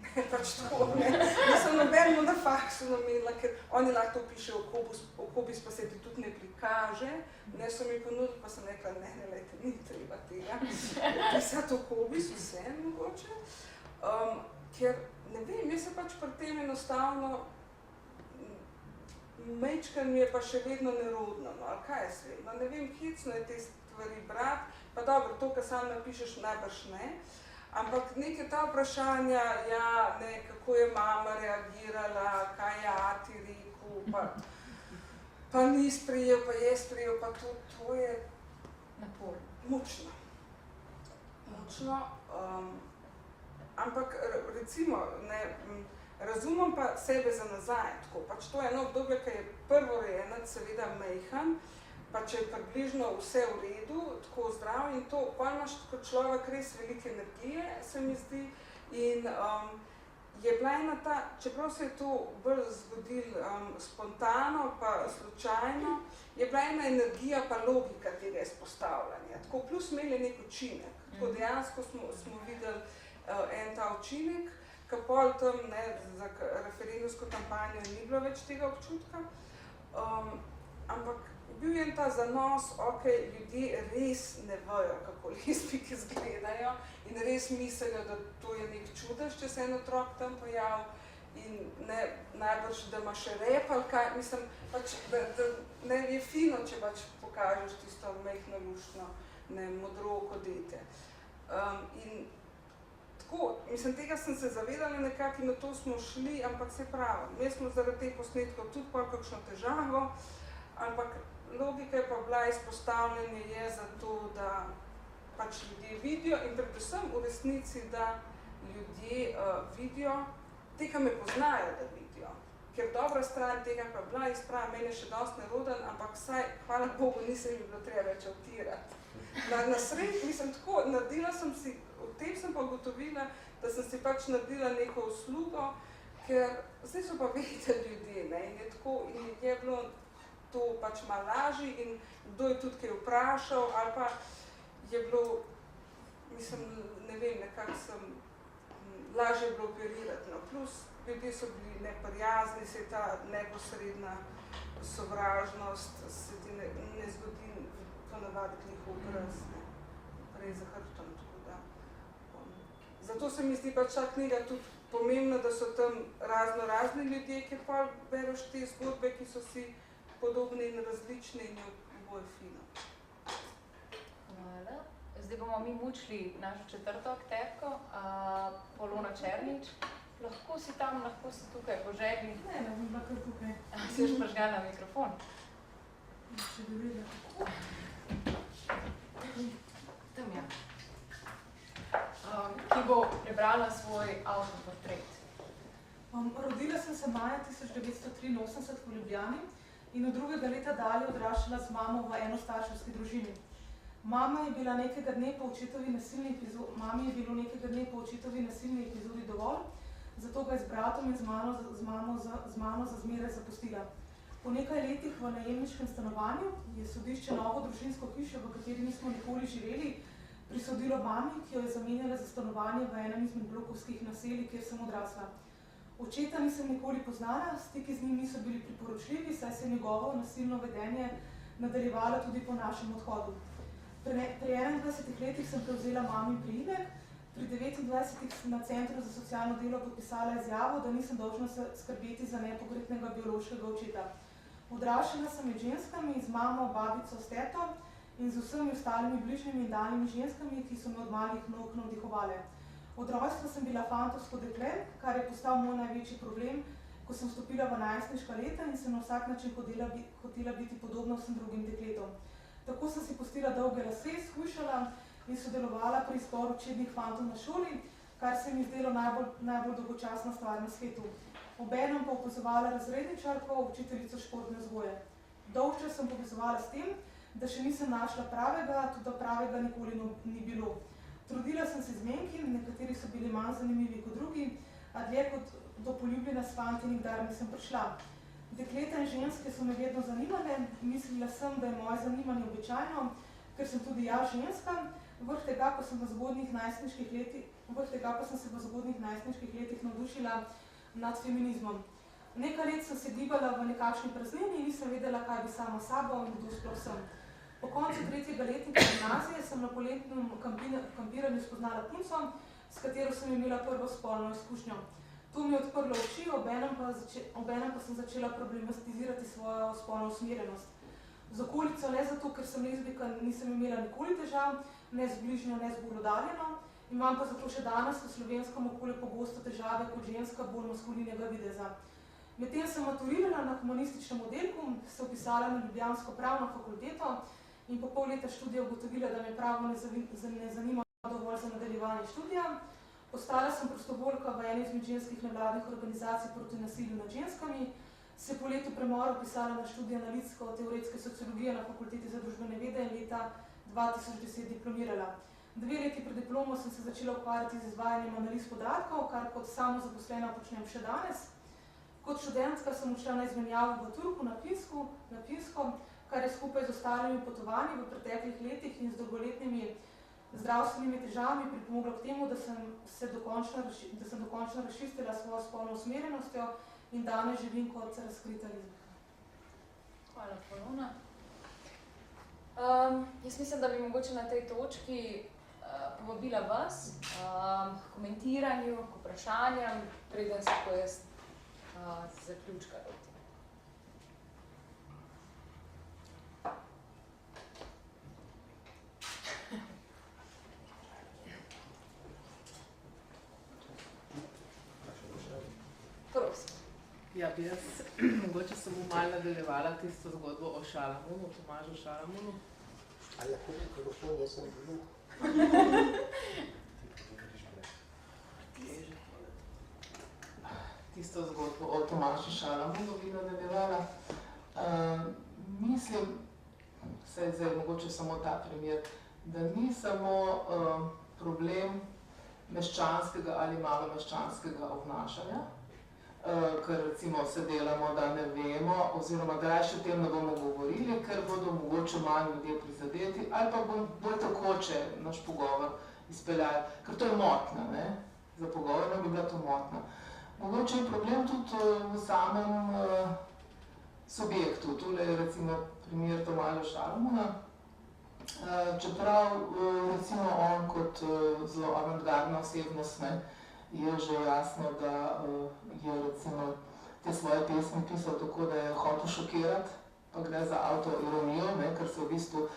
Ne, pač tako, ne. Nisem nobenemu na faksu namenila, ker oni lahko to pišejo v Kobis, pa se ti tudi ne prikaže. Ne, so mi ponudili, pa sem rekla, ne, lejte, ni treba tega. Pisati v Kobis, vse mogoče. Ker, ne vem, jaz se pač pri tem enostavno, mečkan mi je pa še vedno nerodno, no, ali kaj jaz vem, no, ne vem, hecno je te stvari brati, pa dobro, to, kar sam napišeš, najbrž ne, ampak neke ta vprašanja, ja, ne, kako je mama reagirala, kaj je ati rekel, pa ni sprejel, pa je sprejel, pa to je naporno. Mučno. Ampak recimo, ne, razumem pa sebe za nazaj, tako, pač to je eno obdobje, ki je prvorojenec, seveda majhen, pa če je približno vse v redu, tako zdrav in to, pa imaš kot človek res velike energije, se mi zdi, in je bila ena ta, čeprav se je to bolj zgodilo spontano, pa slučajno, je bila ena energija pa logika tega izpostavljanja, tako plus imeli nek učinek, tako dejansko smo videli en ta učinek, ka pol tam, ne, za referendumsko kampanjo ni bilo več tega občutka, ampak bil je ta zanos, ok, ljudje res ne vejo, kako lezbijke izgledajo in res mislijo, da to je nek čudež, če se en otrok tam pojavil in ne, najbrž, da ima še rep ali kaj, mislim, pač, da ne, je fino, če pač pokažeš tisto majhno luštno, ne, modrooko dete. In tako, mislim, tega sem se zavedala nekako in na to smo šli, ampak se pravi, mi smo zaradi teh posnetkov tudi pol kakšno težavo, ampak logika je pa bila izpostavljanje je zato, da pač ljudje vidijo in predvsem v resnici, da ljudje vidijo, te, ki me poznajo, da vidijo. Ker dobra stran tega pa bila izprava, meni je še dosti neroden, ampak saj, hvala Bogu, nisem mi bilo treba več avtirati. Na sredi, mislim, tako, naredila sem si, v tem sem pa ugotovila, da sem si pač naredila neko uslugo, ker zdaj so pa vedeli ljudje, ne, in je tako, in je bilo to pač malo lažje in kdo je tudi kaj vprašal, ali pa je bilo mislim, ne vem, nekako sem lažje bilo operirati. No. Plus ljudje so bili neprijazni, se je ta neposredna sovražnost se ti ne zgodi ponavadi njihov obraz, prej za hrbtom. Zato se mi zdi pač ta knjiga tudi pomembna, da so tam razni ljudje, ki pa bereš te zgodbe, ki so si podobni in različni in je oboje fino. Hvala. Zdaj bomo mi mučili našo četrto akterko, Polona Černič. Lahko si tam, lahko si tukaj, po želji. Ne, bom bila kar tukaj. Si još prižgala mikrofon? Če bi videla. Tam ja. Ki bo prebrala svoj avtoportret. Rodila sem se maja 1983 v Ljubljani in od 2. leta dalje odraščala z mamo v enostarševski družini. Mami je bilo nekega dne po očetovi nasilni epizodi dovolj, zato ga je z bratom in z mano za zmeraj zapustila. Po nekaj letih v najemniškem stanovanju je sodišče novo družinsko hišo, v kateri nismo nikoli živeli, prisodilo mami, ki jo je zamenjala za stanovanje v enem izmed blokovskih naselij, kjer sem odrasla. Očeta nisem nikoli poznala, stiki z njim niso bili priporočljivi, saj se je njegovo nasilno vedenje nadaljevalo tudi po našem odhodu. Pri 21 letih sem prevzela mamin priimek, pri 29 na Centru za socialno delo podpisala izjavo, da nisem dolžna skrbeti za nepogretnega biološkega očeta. Odraščala sem med ženskami, z mamo, babico, s teto in z vsemi ostalimi bližnjimi in daljnimi ženskami, ki so me od malih nog navdihovale. Od rojstva sem bila fantovsko dekle, kar je postal moj največji problem, ko sem vstopila v najstniška leta in sem na vsak način hotela biti podobna vsem drugim dekletom. Tako sem si pustila dolge lase, shujšala in sodelovala pri izboru čednih fantov na šoli, kar se mi zdelo najbolj dolgočasna stvar na svetu. Obenem pa opazovala razredničarko, učiteljico športne vzgoje. Dolgčas sem povezovala s tem, da še nisem našla pravega, tudi pravega nikoli ni bilo. Trudila sem se zmenki, nekateri so bili manj zanimivi kot drugi, a dlje kot do poljubljena s fanti nikdar nisem prišla. Dekleta in ženske so me vedno zanimale, mislila sem, da je moje zanimanje običajno, ker sem tudi jaz ženska, vrh tega pa sem se v zgodnjih najstniških letih navdušila nad feminizmom. Nekaj let sem se gibala v nekakšni praznini in nisem vedela, kaj bi sama sabo in kdo sploh sem. Po koncu 3. letnika gimnazije sem na poletnem kampiranju spoznala punco, s katero sem imela prvo spolno izkušnjo. To mi je odprlo oči, obenem pa sem začela problematizirati svojo spolno usmerjenost. Z okolico ne zato, ker sem lezbika, nisem imela nikoli težav, ne z bližnjo, ne z bolj oddaljeno, imam pa zato še danes v slovenskem okolju pogosto težave kot ženska bolj maskulinega videza. Medtem sem maturirala na humanističnem oddelku, se vpisala na ljubljansko pravno fakulteto in po pol leta študija ugotovila, da me pravo ne zanima dovolj za nadaljevanje študija. Postala sem prostovoljka v eni izmed ženskih nevladnih organizacij proti nasilju nad ženskami, se po letu premora vpisala na študij analitsko-teoretske sociologije na Fakulteti za družbene vede in leta 2010 diplomirala. 2 leti pred diplomo sem se začela ukvarjati z izvajanjem analiz podatkov, kar kot samozaposlena počnem še danes. Kot študentka sem odšla na izmenjavo v Turku na Finsko, kar je skupaj z ostalimi potovanji v preteklih letih in z dolgoletnimi zdravstvenimi težavami pripomoglo k temu, da sem dokončno razčistila svojo spolno usmerjenostjo in danes živim kot razkrita lezbika. Hvala, Polona. Jaz mislim, da bi mogoče na tej točki povabila vas k komentiranju, k vprašanjem, preden se jaz zaključka lotim. Prosim. Ja, bi jaz mogoče samo malo nadaljevala tisto zgodbo o Šalamunu, Tomažu Šalamunu. Ali lahko mikrofon, jaz sem gluh. Tisto zgodbo o Tomažu Šalamunu bi nadaljevala. Mislim, saj zdaj mogoče samo ta primer, da ni samo problem meščanskega ali malo meščanskega obnašanja, ker recimo se delamo, da ne vemo, oziroma da raje o tem ne bomo govorili, ker bodo mogoče manj ljudje prizadeti, ali pa bolj takoče naš pogovor izpeljali, ker to je motnja, ne? Za pogovor bi bila to motnja. Mogoče je problem tudi v samem subjektu, tule je recimo primer Tomaža Šalamuna, čeprav recimo on kot zelo avantgardna osebnost, ne, je že jasno, da je recimo te svoje pesmi pisal tako, da je hotel šokirati, pa gre za autoironijo, ne, ker se v bistvu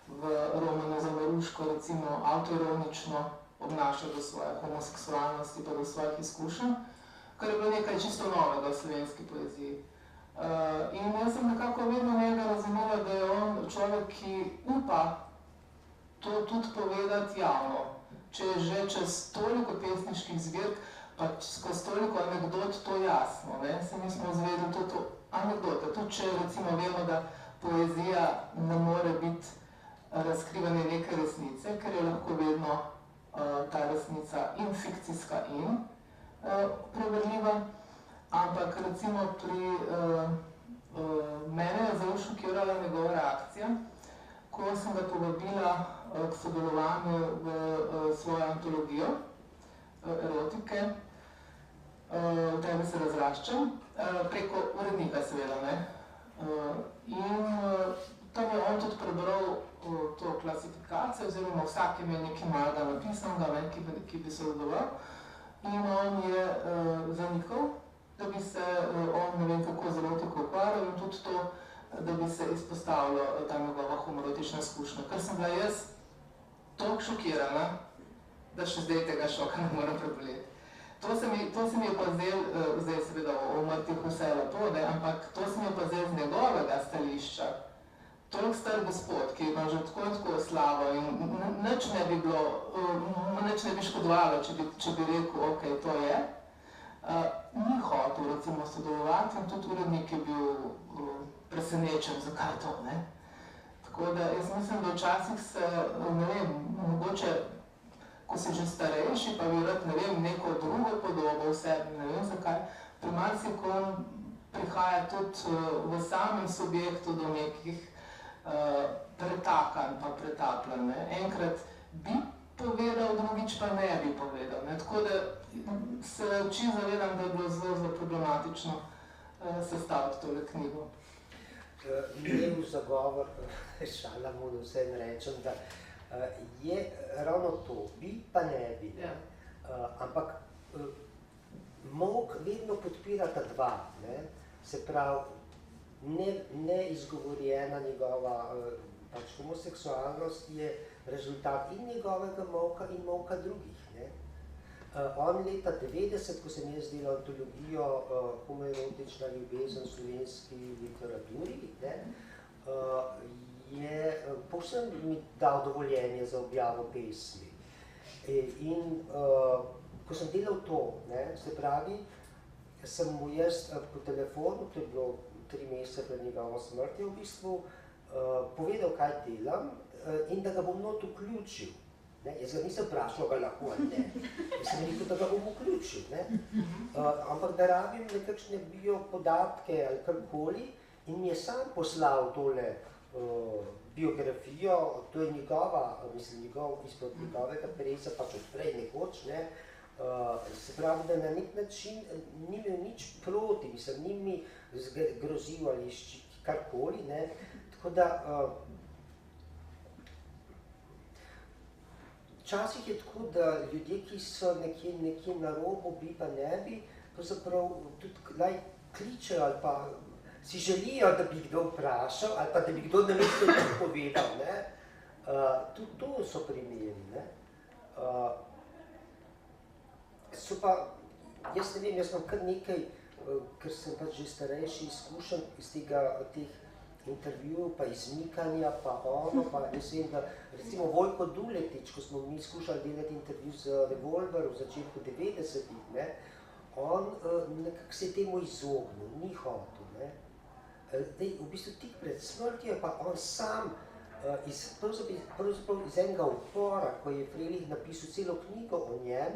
v romanu za Maruško recimo autoironično obnaša do svoje homoseksualnosti pa do svojih izkušenj, kar je bilo nekaj čisto novega v slovenski poeziji. In jaz sem nekako vedno njega razumela, da je on človek, ki upa to tudi povedati javno. Če je že čez toliko pesniških zbirk, pa skozi toliko anekdot to jasno, ne? Se mi smo izvedeli to anekdote. Tudi če recimo vemo, da poezija ne more biti razkrivanje neke resnice, ker je lahko vedno ta resnica in fikcijska in preverljiva. Ampak recimo pri mene je zelo šokirala njegova reakcija, ko sem ga povabila k sodelovanju v svojo antologijo erotike, v Tebi se razraščam, preko urednika seveda, ne. In tam je on tudi prebral to klasifikacijo, oziroma vsak je imel nekaj malega napisanega, ki bi se odoval. In on je zanikal, da bi se on ne vem kako z erotiko ukvarjal in tudi to, da bi se izpostavilo ta njegova homoerotična izkušnja. Ker sem bila jaz toliko šokirana, da še zdaj tega šoka ne morem preboleti. To se mi je pa zdaj seveda o mrtvih vse lepo, ampak to se mi je pa zdaj z njegovega stališča, toliko star gospod, ki ima že tako slavo in nič ne bi bilo, nič ne bi škodovalo, če bi rekel, ok, to je. Ni hotel recimo sodelovati in tudi urednik je bil presenečen, zakaj to, ne. Tako da jaz mislim, da včasih se, ne vem, mogoče, ko si že starejši, pa bi rad, ne vem, neko drugo podobo v sebi, ne vem zakaj, pri marsikom prihaja tudi v samem subjektu do nekih pretakanj pa pretapljanj, ne. Enkrat bi povedal, drugič pa ne bi povedal, ne. Tako da se čisto zavedam, da je bilo zelo problematično sestaviti tole knjigo. Njemu zagovor Šalamunu vsem rečem, da je ravno to, bi pa ne bi, ne. Ampak molk vedno podpirata dva, ne. Se pravi, neizgovorjena njegova pač homoseksualnost je rezultat in njegovega molka in molka drugih, ne. On leta 90, ko sem jaz delal antologijo Homoerotična ljubezen v slovenski literaturi, ne, je povsem mi dal dovoljenje za objavo pesmi. In ko sem delal to, ne, se pravi, sem mu jaz po telefonu, to je bilo 3 mesece pred njegovo smrtjo v bistvu, povedal, kaj delam in da ga bom not vključil. Ne, jaz ga nisem vprašal, ga lahko ali ne. Jaz sem rekel, da ga bom vključil, ne. Ampak da rabim nekakšne biopodatke ali karkoli in mi je sam poslal tole biografijo, to je njegova, mislim, izpod njegovega presa, pač odprej nekoč, ne. Se pravi, da na nek način ni imel nič proti, mislim, ni mi grozil ali karkoli, ne. Tako da včasih je tako, da ljudje, ki so nekje na robu, bi pa ne bi, pravzaprav tudi naj kličejo ali pa si želijo, da bi kdo vprašal ali pa da bi kdo namesto njih povedal, ne. Tudi to so primeri, ne. So pa, jaz ne vem, jaz imam kar nekaj, ker sem pač že starejši izkušen iz teh intervjujev, pa izmikanja, pa ono, pa jaz vem, da recimo Vojko Duletič, ko smo mi skušali delati intervju z Revolver v začetku 90-ih, ne, on nekako se je temu izognil, ni hotel, ne. V bistvu tik pred smrtjo je pa on sam pravzaprav iz enega upora, ko je Frelih napisal celo knjigo o njem,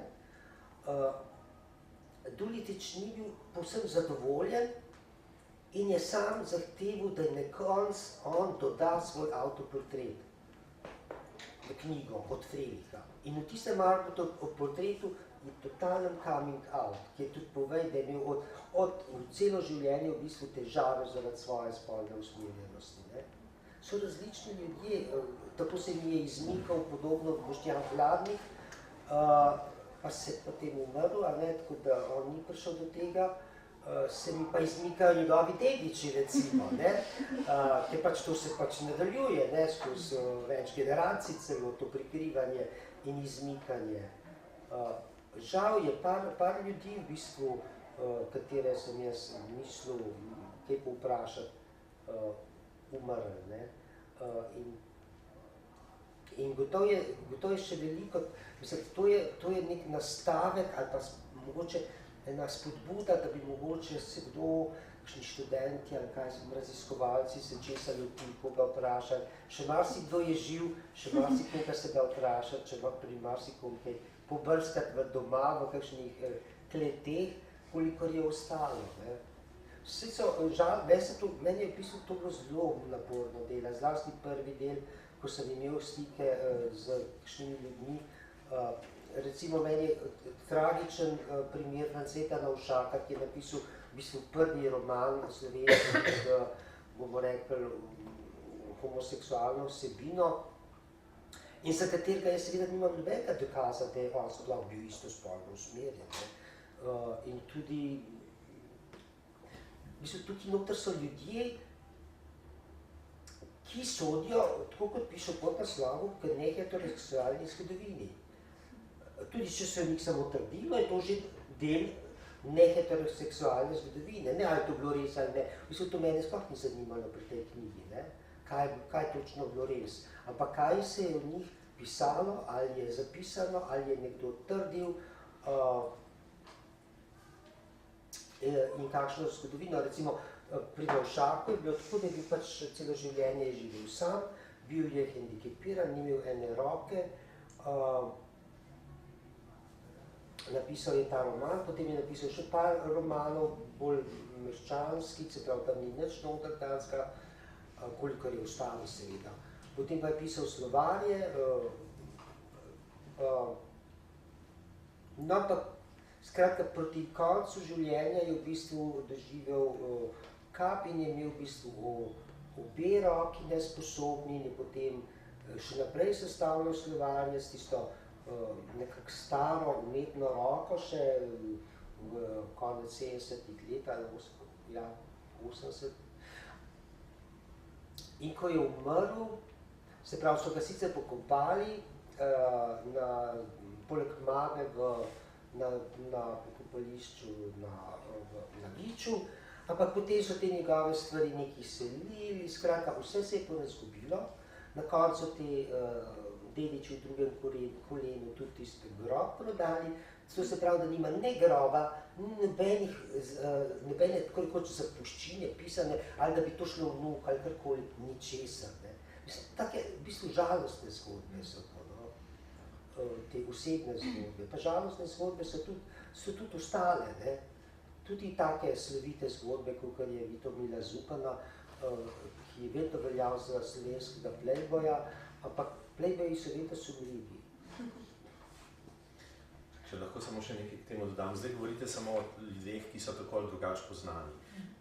Duletič ni bil povsem zadovoljen in je sam zahteval, da na koncu on doda svoj avtoportret v knjigo od Freliha. In v tistem Margotu o portretu je totalen coming out, ki je tudi povedal, da je imel v celo življenje v bistvu težave zaradi svoje spolne usmerjenosti. Ne. So različni ljudje, tako se mi je izmikal podobno Boštjan Hladnik, pa se potem umrl, a ne, tako da on ni prišel do tega, se mi pa izmikajo njegovi dediči, recimo, ne, ker pač to se pač nadaljuje, ne, skozi več generacij celo to prikrivanje in izmikanje. Žal je par ljudi v bistvu, katere sem jaz mislil kaj povprašati, umrl, ne, in gotovo je še veliko, mislim, to je nek nastavek ali pa mogoče ena spodbuda, da bi mogoče se kdo, kakšni študenti ali kaj, raziskovalci se česa lotili, koga vprašati, še marsikdo je živ, še marsikoga se ga vprašati, če pri marsikoga kaj pobrskati v doma, v kakšnih kleteh, kolikor je ostalo, ne. Vsi so, žal, meni je v bistvu to bilo zelo naporno delo, zlasti prvi del, ko sem imel stike z kakšnimi ljudmi. Recimo meni je tragičen primer Franceta Navšaka, ki je napisal v bistvu prvi roman slovenski z, bomo rekli, homoseksualno vsebino in za katerega jaz seveda nimam nobenega dokaza, da je on sploh bil istospolno usmerjen. In tudi, v bistvu tukaj noter so ljudje, ki sodijo, tako kot piše v podnaslovu, k neheteroseksualni zgodovini. Tudi če se njih samo trdilo, je to že del neheteroseksualne zgodovine. Ne, ali je to bilo res ali ne. V bistvu to mene sploh ni zanimalo pri tej knjigi, ne? Kaj točno bilo res. Ampak kaj se je v njih pisalo, ali je zapisano, ali je nekdo trdil in kakšno zgodovino. Recimo pri Navšaku je bilo tako, da je bil pač celo življenje živel sam, bil je hendikepiran, ni imel ene roke, napisal je ta roman, potem je napisal še par romanov, bolj meščanskih, se pravi, tam ni nič novotartanska, kolikor je ostalo seveda. Potem pa je pisal slovarje, no pa skratka proti koncu življenja je v bistvu doživel kap in je imel v bistvu obe roki nesposobni in je potem še naprej sestavljal slovarje s tisto nekako staro umetno roko še v konec 70-ih let ali 80. In ko je umrl, se pravi, so ga sicer pokopali poleg mame na pokopališču na Viču, ampak potem so te njegove stvari nekaj selili, skratka, vse se je ponazgubilo. Na koncu te dediči v drugem kolenu tudi tisti grob prodali, to se pravi, da nima ne groba, nobene koliko zapuščine pisane, ali da bi to šlo vnuk ali karkoli, ničesar. Take v bistvu žalostne zgodbe so to, no? Te osebne zgodbe. Pa žalostne zgodbe so tudi ostale, ne? Tudi take slovite zgodbe, kot je Vitomila Zupana, ki je vedno veljal za slovenskega playboya, ampak playboyi so vedno sumljivi. Če lahko samo še nekaj k temu dodam. Zdaj govorite samo o ljudeh, ki so tako ali drugače poznani.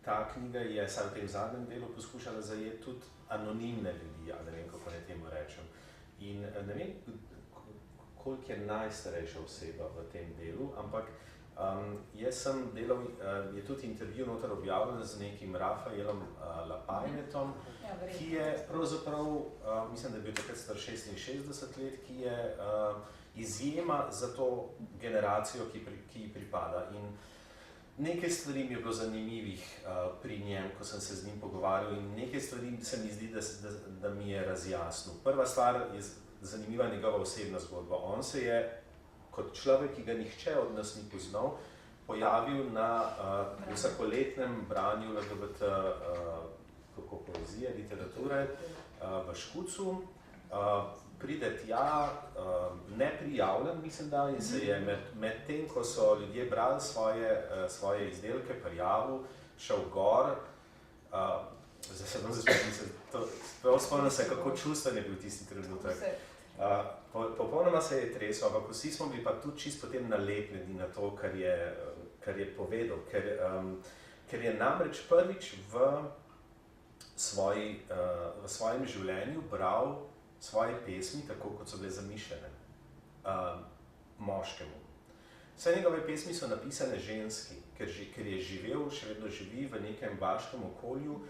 Ta knjiga je vsaj v tem zadnjem delu poskušala zajeti tudi anonimne ljudi, ali ne vem, kako naj temu rečem. In ne vem, koliko je najstarejša oseba v tem delu, ampak jaz sem delal, je tudi intervju noter objavljen z nekim Rafaelom Lapajnetom, ki je pravzaprav, mislim, da je bil takrat star 66 let, ki je izjema za to generacijo, ki pripada. In nekaj stvari mi je bilo zanimivih pri njem, ko sem se z njim pogovarjal, in nekaj stvari se mi zdi, da mi je razjasnil. Prva stvar je zanimiva njegova osebna zgodba. On se je kot človek, ki ga nihče od nas ni poznal, pojavil na vsakoletnem branju LGBT poezije, literature v Škucu. Pride tja neprijavljen, mislim da, in se je med tem, ko so ljudje brali svoje izdelke, prijavil, šel gor. Zdaj se bom spomnil se, kako čustven je bil tisti trenutek. Popolnoma se je tresel, ampak vsi smo bili pa tudi čisto potem nalepljeni na to, kar je povedal, ker je namreč prvič v svojem življenju bral svoje pesmi, tako kot so bile zamišljene, moškemu. Vse njegove pesmi so napisane ženski, ker je živel, še vedno živi v nekem vaškem okolju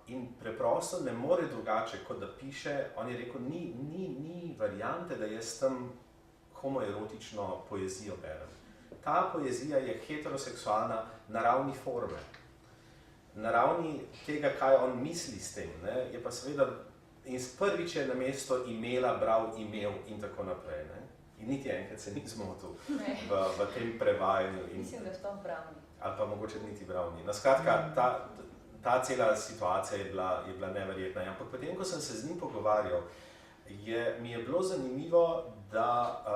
in preprosto ne more drugače, kot da piše. On je rekel, ni variante, da jaz tam homoerotično poezijo berem. Ta poezija je heteroseksualna na ravni forme. Na ravni tega, kaj on misli s tem, ne, je pa seveda, in prvič je namesto imela, bral, imel in tako naprej. Ne. In niti enkrat se ni zmotil v tem prevajanju. Mislim, da je to Browni. Ali pa mogoče niti Browni. No, skratka, ta cela situacija je bila neverjetna. Ampak potem, ko sem se z njim pogovarjal, mi je bilo zanimivo, da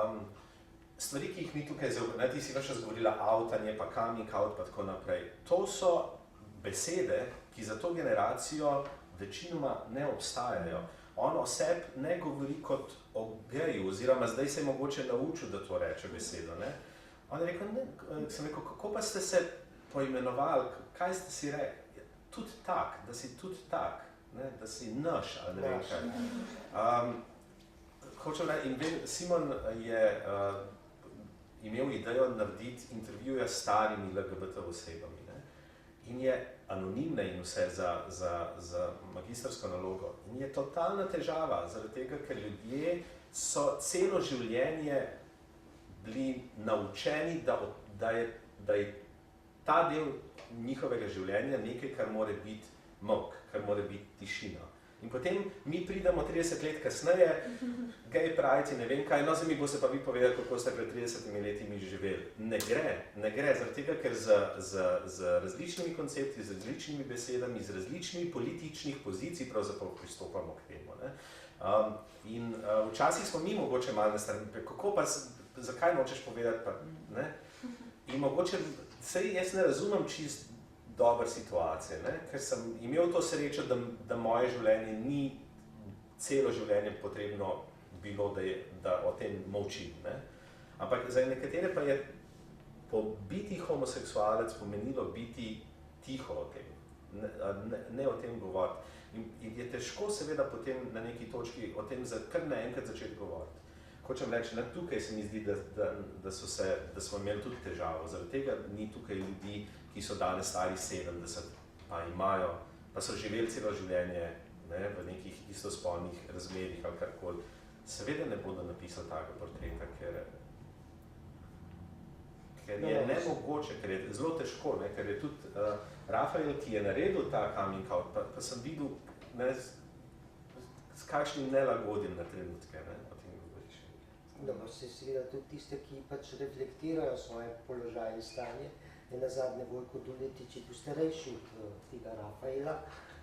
stvari, ki jih mi tukaj, ti si več razgovorila outanje, pa coming out, pa tako naprej, to so besede, ki za to generacijo večinoma ne obstajajo. On o sebi ne govori kot o geju, oziroma zdaj se je mogoče naučil, da to reče besedo. Ne? On je rekel, sem rekel, kako pa ste se poimenovali, kaj ste si rekli? Tudi tak, da si tudi tak, ne? Da si naš, ali ne vem kaj. Hočem reči, in vem, Simon je imel idejo narediti intervjuje s starimi LGBT osebami. Ne? In je anonimne in vse za magistrsko nalogo. In je totalna težava, zaradi tega, ker ljudje so celo življenje bili naučeni, da je ta del njihovega življenja nekaj, kar mora biti molk, kar mora biti tišina. In potem mi pridemo 30 let kasneje, gay pride in ne vem kaj, no zdaj mi boste pa vi povedali, kako ste pred 30 leti mi živeli. Ne gre, zaradi tega, ker z različnimi koncepti, z različnimi besedami, z različnimi političnih pozicij pravzaprav pristopamo k temu. Ne? In včasih smo mi mogoče malo nestrani, kako pa, zakaj nočeš povedati pa, ne? In mogoče, sej jaz ne razumem čist dobre situacije, ne? Ker sem imel to srečo, da moje življenje ni celo življenje potrebno bilo, da o tem molčim. Ne? Ampak za nekatere pa je biti homoseksualec pomenilo biti tiho o tem, ne o tem govoriti. In je težko seveda potem na neki točki o tem kar naenkrat začeti govoriti. Hočem reči, tukaj se mi zdi, da smo imeli tudi težavo. Zaradi tega ni tukaj ljudi, ki so danes stari 70, pa so živeli celo življenje, ne, v nekih istospolnih razmerjih ali karkoli. Seveda ne bodo napisali takega portreta, ker je nemogoče, ker je zelo težko, ne, ker je tudi Rafael, ki je naredil ta coming out, pa sem videl, ne, s kakšnim nelagodjem na trenutke, ne, o tem govoriš. Dobro, se seveda tudi tiste, ki pač reflektirajo svoje položaje in stanje, je nazadnje Vojko Duletič je bil starejši od tega Rafaela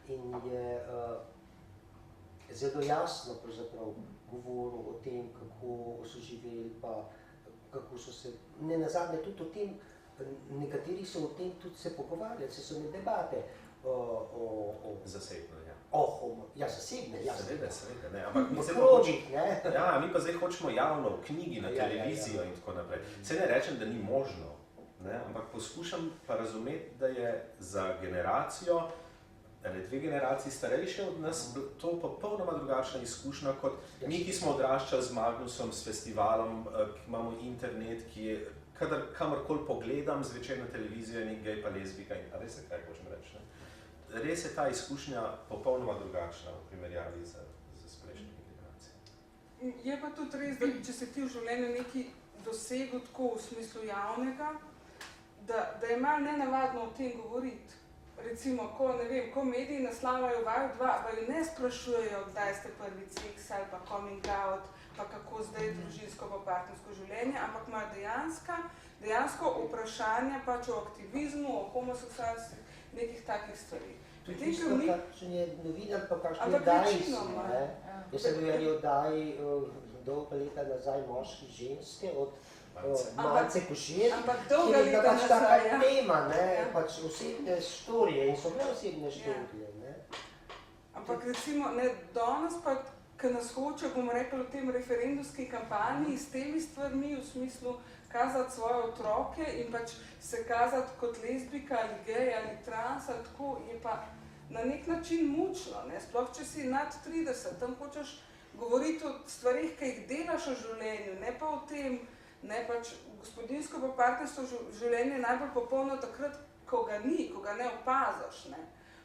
in je zelo jasno pravzaprav govoril o tem, kako so živeli, pa kako so se, ne nazadnje tudi o tem, nekateri so o tem tudi se pogovarjali, so imeli debate Zasebno, ja. Zasebne, jasno. Seveda, ne, ampak v krogih, ne? Ja, mi pa zdaj hočemo javno, v knjigi, na televizijo in tako naprej. Saj ne rečem, da ni možno, ne, ampak poskušam pa razumeti, da je za generacijo, dve generaciji starejše od nas, to popolnoma drugačna izkušnja kot mi, ki smo odraščali z Magnusom, s festivalom, ki imamo internet, ki je, kamorkoli pogledam zvečer na televizijo, je nek gej pa lezbika in, a veste, kaj hočem reči, ne? Res je ta izkušnja popolnoma drugačna v primerjavi z prejšnjimi generacijami. Je pa tudi res, da če se ti v življenju neki dosegel tako v smislu javnega, da je malo nenavadno o tem govoriti. Recimo, ko mediji naslavljajo vaju dva, vaju ne sprašujejo, kdaj ste prvi seks ali pa coming out, pa kako zdaj družinsko pa partnersko življenje, ampak imajo dejansko vprašanja pač o aktivizmu, o homoseksualnosti, nekih takih stvari. Tudi tisto, kakšen je novinar, pa kakšen je oddaji. Jaz sem bil eni oddaji dolga leta nazaj moški ženske od Mance Košir, ki je bila pač taka tema, pač osebne štorije in so bile osebne štorije. Ampak recimo, danes pa ki nas hoče, bomo rekli, v tem referendumski kampanji s temi stvarmi, v smislu kazati svoje otroke in pač se kazati kot lezbika ali gej ali trans, ali tako, je pa na nek način mučno, ne? Sploh če si nad 30, tam hočeš govoriti o stvarih, ki jih delaš v življenju, ne pa o tem, ne pač gospodinjsko pa partnerstvo življenje je najbolj popolno takrat, ko ga ni, ko ga ne opazaš, ne?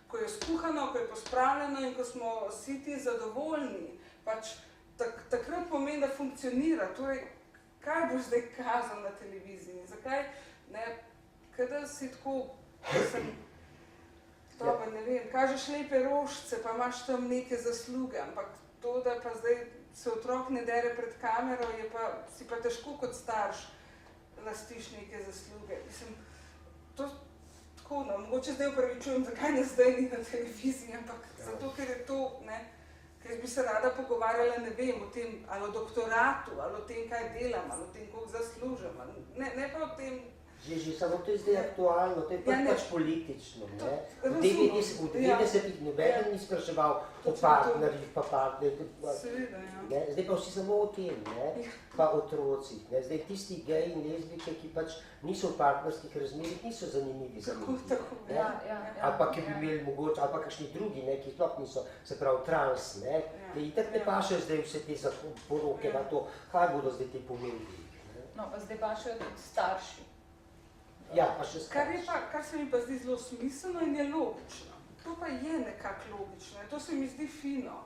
Ko je skuhano, ko je pospravljeno in ko smo siti zadovoljni, pač takrat pomeni, da funkcionira. Torej, kaj boš zdaj kazal na televiziji? Zakaj, ne, kada si tako, dobro, ne vem, kažeš lepe rožice, pa imaš tam neke zasluge, ampak to, da pa zdaj se otrok ne dere pred kamero, je pa, si pa težko kot starš lastiš neke zasluge. Mislim, to tako, no, mogoče zdaj upravičujem, zakaj ne zdaj ni na televiziji, ampak zato, ker je to, ne, ker bi se rada pogovarjala, ne vem, o tem, ali o doktoratu, ali o tem, kaj delam, ali o tem, koliko zaslužim, ne pa o tem. Že samo to je zdaj aktualno, to je pač politično, ne? V 90-ih nobeden ni spraševal o partnerjih, pa partnerjih, zdaj pa vsi samo o tem, ne? Pa otrocih, ne? Zdaj tisti geji in lezbike, ki pač niso v partnerskih razmerih, niso zanimivi za ljudi, ne? Ali pa ki bi imeli mogoče, ali pa kakšni drugi, ne, ki sploh niso, se pravi trans, ne? Itak ne pašejo zdaj vse te poroke na to, kaj bodo zdaj te pomembni. No, pa zdaj pašejo tudi starši. Ja, pa še starši. Kar se mi pa zdi zelo smiselno in je logično. To pa je nekako logično, to se mi zdi fino.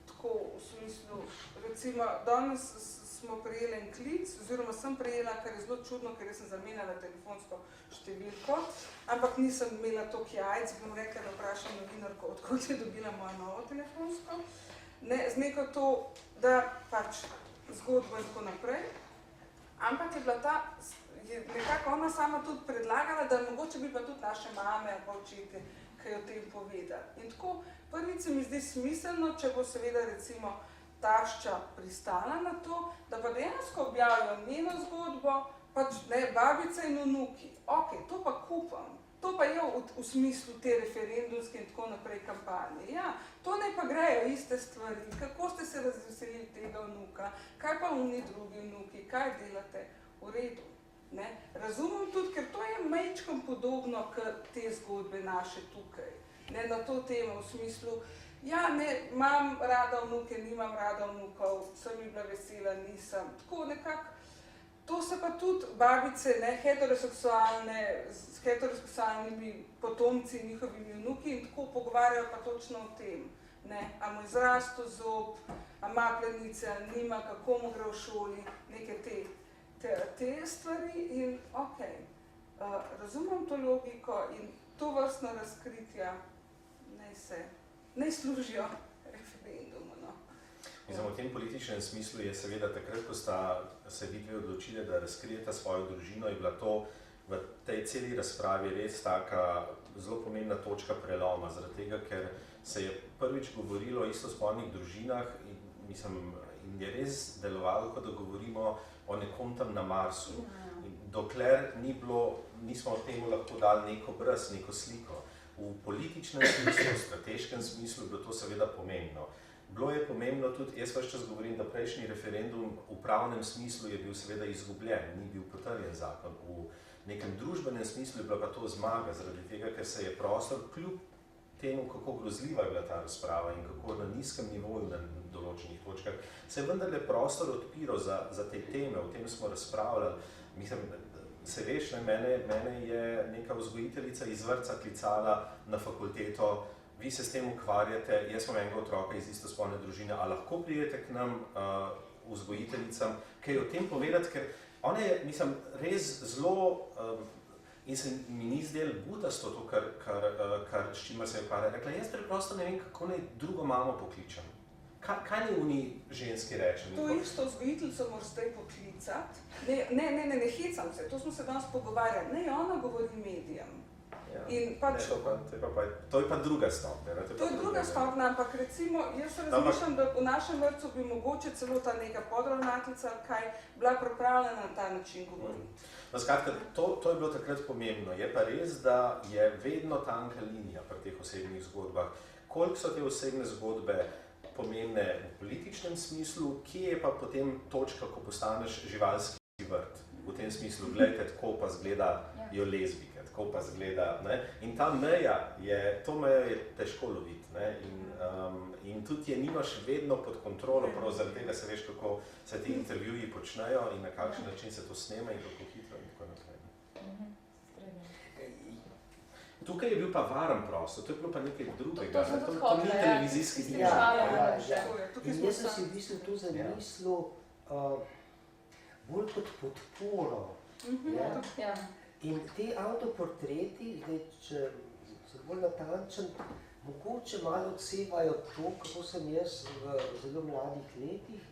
Tako v smislu, recimo, danes smo prejeli en klic, oziroma sem prejela, kar je zelo čudno, ker sem zamenjala telefonsko številko, ampak nisem imela toliko jajc, bom rekla, da vprašam novinarko, odkot je dobila mojo novo telefonsko. Ne, z neko to, da pač zgodbo in tako naprej, ampak je bila ta, je nekako ona sama tudi predlagala, da mogoče bi pa tudi naše mame ali pa očete kaj o tem povedali. In tako, prvič se mi zdi smiselno, če bo seveda recimo tašča pristala na to, da pa dejansko objavijo njeno zgodbo, pač ne, babica in vnuki. Ok, to pa kupam. To pa je v smislu te referendumske in tako naprej kampanje. Ja, to ne pa grejo iste stvari, kako ste se razveselili tega vnuka, kaj pa oni drugi vnuki, kaj delate, v redu. Ne? Razumem tudi, ker to je majčkom podobno kot te zgodbe naše tukaj, ne, na to temo v smislu, ja, ne, imam rada vnuke, nimam rada vnukov, sem mi bila vesela, nisem, tako nekako, to se pa tudi babice, ne, heteroseksualne, s heteroseksualnimi potomci, njihovimi vnuki in tako pogovarjajo pa točno o tem, ne, a mu izrasto zob, a ima plenice, a nima, kako mu gre v šoli, neke te stvari in okej, razumem to logiko in to vrstno razkritja naj služijo referendumu. No. Mislim, v tem političnem smislu je seveda takrat, ko sta se vidve odločili, da razkrijeta svojo družino, je bila to v tej celi razpravi res taka zelo pomembna točka preloma, zaradi tega, ker se je prvič govorilo o istospolnih družinah in je res delovalo, kot da govorimo o nekom tam na Marsu. Dokler nismo temu lahko dali nek obraz, neko sliko. V političnem smislu, v strateškem smislu je bilo to seveda pomembno. Bilo je pomembno tudi, jaz ves čas govorim, da prejšnji referendum v pravnem smislu je bil seveda izgubljen, ni bil potrjen zakon. V nekem družbenem smislu je bila pa to zmaga, zaradi tega, ker se je prostor kljub temu, kako grozljiva je bila ta razprava in kako na nizkem nivoju na določenih točkah, se je vendarle prostor odpiral za te teme, o tem smo razpravljali. Mislim, se veš, mene je neka vzgojiteljica iz vrtca klicala na fakulteto, vi se s tem ukvarjate, jaz imam enega otroka iz istospolne družine, a lahko pridete k nam vzgojiteljicam, kaj o tem povedati, ker ona je, mislim, res zelo in se mi ni zdelo butasto to, s čimer se je ukvarjala. Rekla, jaz preprosto ne vem, kako naj drugo mamo pokličem. Kaj naj oni ženski rečem? To isto vzgojiteljico moraš zdaj poklicati. Ne hecam se, to smo se danes pogovarjali. Ne, ona govori medijem. In pač, to je pa druga stopnja. To je druga stopnja, ampak recimo, jaz razmišljam, da v našem vrtcu bi mogoče celo ta neka podravnateljica kaj bila pripravljena na ta način govoriti. No, skratka, to je bilo takrat pomembno. Je pa res, da je vedno tanka linija pri teh osebnih zgodbah. Koliko so te osebne zgodbe pomembne v političnem smislu, kje je pa potem točka, ko postaneš živalski vrt. V tem smislu, gledajte, tako pa izgledajo lezbike, tako pa izgleda, ne? In ta meja to mejo je težko loviti, ne? In tudi je nimaš vedno pod kontrolo, prav zaradi tega se veš, kako se ti intervjuji počnejo in na kakšen način se to snema in kako hitro in tako naprej. Tukaj je bil pa varen prostor, to je bilo pa nekaj drugega, to ni televizijski knjiga. In jaz sem si v bistvu to zamislil bolj kot podporo. In te avtoportreti, če sem bolj natančen, mogoče malo odsevajo to, kako sem jaz v zelo mladih letih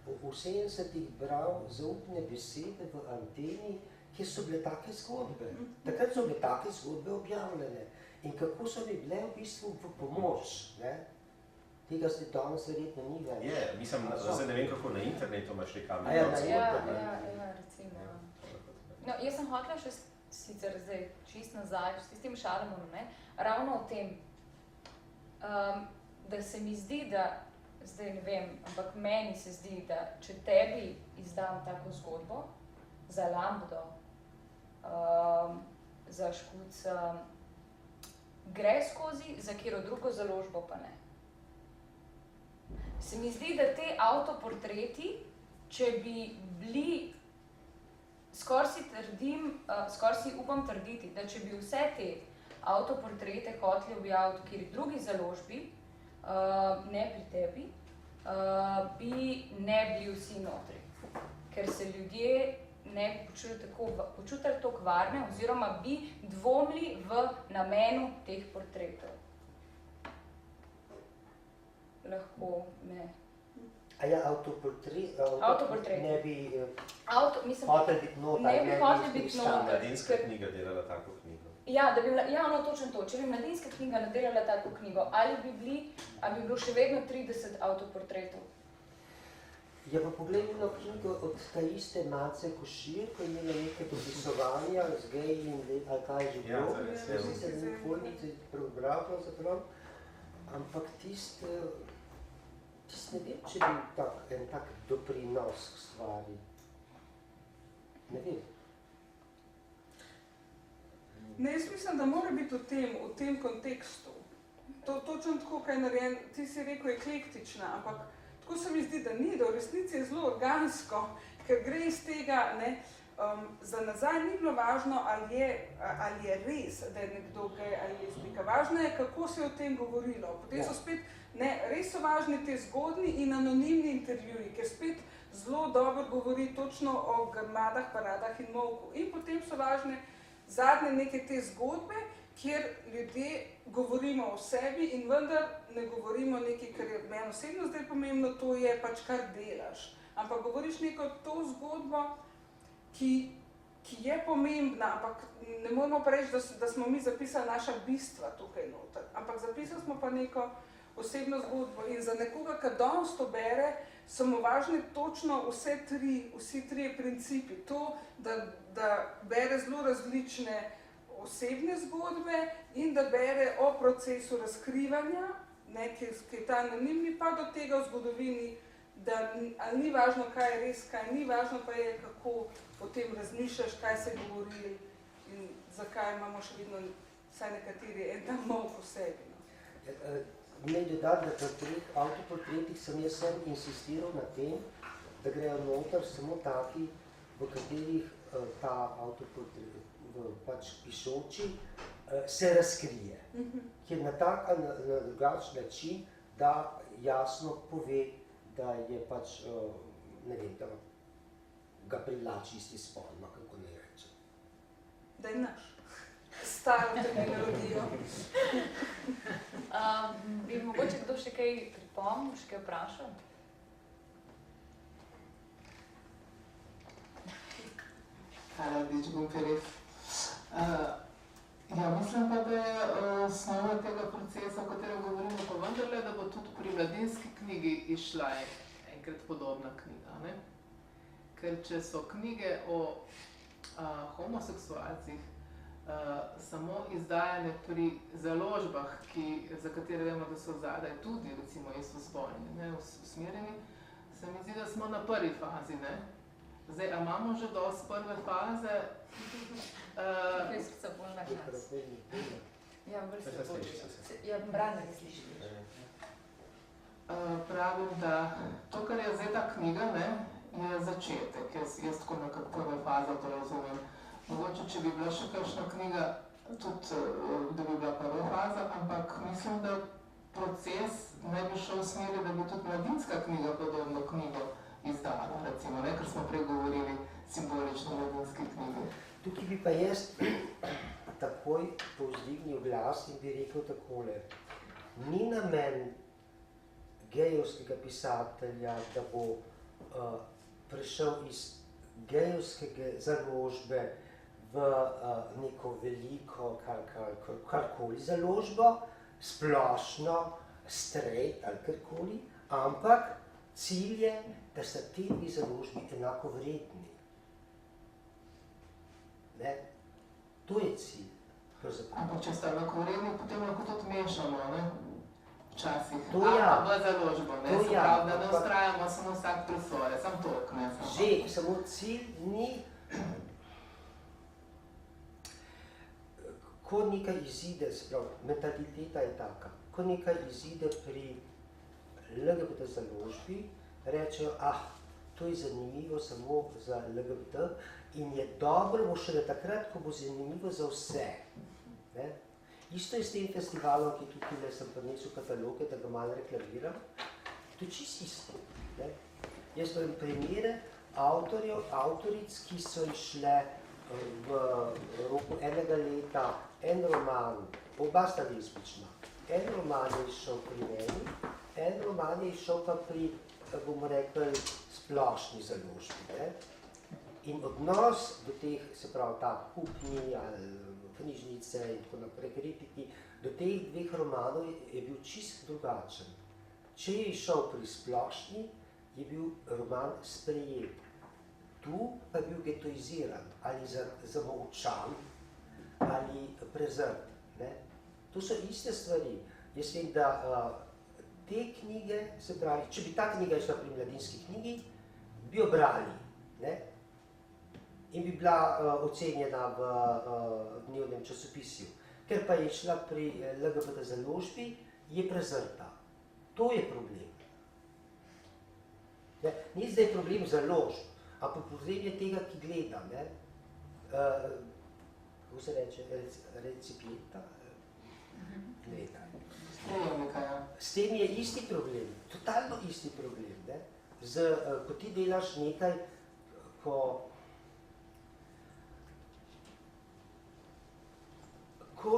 v 70-ih bral zaupne besede v Anteni, kjer so bile take zgodbe. Takrat so bile take zgodbe objavljene. In kako so mi bile v bistvu v pomoč. Tega se danes verjetno ni več. Je, mislim, zdaj ne vem, kako na internetu imaš te kamere. Ja, recimo. No, jaz sem hotela še sicer zdaj čist nazaj, s tistim Šalamonom, ne, ravno o tem, da se mi zdi, da, zdaj ne vem, ampak meni se zdi, da če tebi izdam tako zgodbo, za Lambdo, za Škuc, gre skozi, za katero drugo založbo pa ne. Se mi zdi, da te avtoportreti, če bi bili, skoraj si upam trditi, da če bi vse te avtoportrete hoteli objaviti v kateri drugi založbi, ne pri tebi, bi ne bili vsi notri. Ker se ljudje ne bi počutili tako varne oziroma bi dvomili v namenu teh portretov. Lahko ne. A ja, avtoportret ne bi hoteli biti noter. Ne bi hoteli biti noter. Mladinska knjiga delala tako knjigo. Ja, no točno to. Če bi Mladinska knjiga nadelala tako knjigo, ali bi bilo še vedno 30 avtoportretov? Ja, pa pogledajmo knjigo od ta iste Mace Košir, ko je imela nekaj dopisovanja z geji in ali kaj že bilo. Vsi se nikoli niti prebral pravzaprav, ampak tist ne vem, če bi en tak doprinos k stvari. Ne vem. Ne, jaz mislim, da mora biti v tem kontekstu. To točno tako, kaj je narejen, ti si rekel eklektična, ampak tako se mi zdi, da ni, da v resnici je zelo organsko, ker gre iz tega, za nazaj ni bilo važno, ali je res, da je nekdo gej ali lezbika. Važno je, kako se je o tem govorilo. Potem so spet, res so važni te zgodni in anonimni intervjuji, ker spet zelo dobro govori točno o grmadah, paradah in molku. In potem so važne zadnje neke te zgodbe, kjer ljudje govorimo o sebi in vendar ne govorimo nekaj, kar je meni osebno zdaj pomembno, to je pač kar delaš. Ampak govoriš neko to zgodbo, ki je pomembna, ampak ne moramo pa reči, da smo mi zapisali naša bistva tukaj noter. Ampak zapisali smo pa neko osebno zgodbo in za nekoga, ki danes to bere, so mu važni točno vsi trije principi. To, da bere zelo različne osebne zgodbe in da bere o procesu razkrivanja, ki je ta anonimni, pa do tega v zgodovini, da ali ni važno, kaj je res, kaj ni važno, pa je, kako o tem razmišljaš, kaj se govori in zakaj imamo še vedno vsaj nekateri en tam molk v sebi. Naj dodati, da pri teh avtoportretih sem jaz insistiral na tem, da grejo noter samo taki, v katerih ta avtoportret, pač pišoči, se razkrije. Kjer na tak ali na drugačen način, da jasno pove, da je pač, ne vem, da ga privlači isti spol, kako ne reče. Da je naš. Staro terminologijo. Bi mogoče kdo še kaj pripomnil, še kaj vprašal? Hvala, Gumperif. Ja, mislim pa, da je osnova tega procesa, o katerem govorimo, pa vendarle, da bo tudi pri Mladinski knjigi izšla enkrat podobna knjiga. Ne? Ker če so knjige o homoseksualcih samo izdajanje pri založbah, za katere vemo, da so zadaj tudi recimo istospolni, usmerjeni, se mi zdi, da smo na prvi fazi. Ne? Zdaj, a imamo že dosti prve faze? Tukaj so bolj na glas. Ja, bolj se bolj. Ja, Brane ne sliši. Pravim, da to, kar je zdaj ta knjiga, ne, je začetek. Jaz tako nekako prve faze to razumem. Mogoče, če bi bila še kakšna knjiga, tudi da bi bila prva faza, ampak mislim, da proces ne bi šel v smeri, da bi tudi mladinska knjiga podobno knjigo izdala, recimo, ne, ker smo prej govorili simbolično mladinski knjigi. Tukaj bi pa jaz takoj povzdignil glas in bi rekel takole. Ni namen gejevskega pisatelja, da bo prišel iz gejevskega založbe v neko veliko, karkoli založbo, splošno, straight ali karkoli, ampak cilj je, da so te dve založbi enako vredni. Ne? To je cilj. Ampak če sta enako vredni, potem lahko tudi mešamo, ne? Včasih. To ja. V založbo, ne? To Se ja. pravi, da ne ustrajamo samo vsak pri svoje, samo toliko, ne? Že, samo cilj ni, ko nekaj izide, se pravi, mentaliteta je taka, ko nekaj izide pri LGBT založbi, rečejo, to je zanimivo samo za LGBT in je dobro, bo šele takrat, ko bo zanimivo za vse. Ne? Isto je s tem festivalom, ki tukaj sem prinesel kataloge, da ga malo reklamiram. To je čist isto. Ne? Jaz imam primere avtoric, ki so išle v roku enega leta en roman, oba sta lezbična. En roman je išel pri meni, en roman je išel pa pri, bomo rekli, splošni založbi. Ne? In odnos do teh, se pravi, ta kupni ali knjižnice in tako naprej, kritiki, do teh dveh romanov je bil čist drugačen. Če je išel pri splošni, je bil roman sprejet. Tu pa je bil getoiziran ali zamolčan ali prezrt. Ne? To so iste stvari. Jaz vem, da te knjige, se pravi, če bi ta knjiga išla pri mladinski knjigi, bi jo brali. Ne? In bi bila ocenjena v dnevnem časopisju. Ker pa je šla pri LGBT založbi, je prezrta. To je problem. Ne? Ni zdaj problem založb, ampak problem je tega, ki gleda. Ne? Kako se reče? Recipienta? Gleda. S tem je isti problem, totalno isti problem. Ne? Ko ti delaš nekaj, ko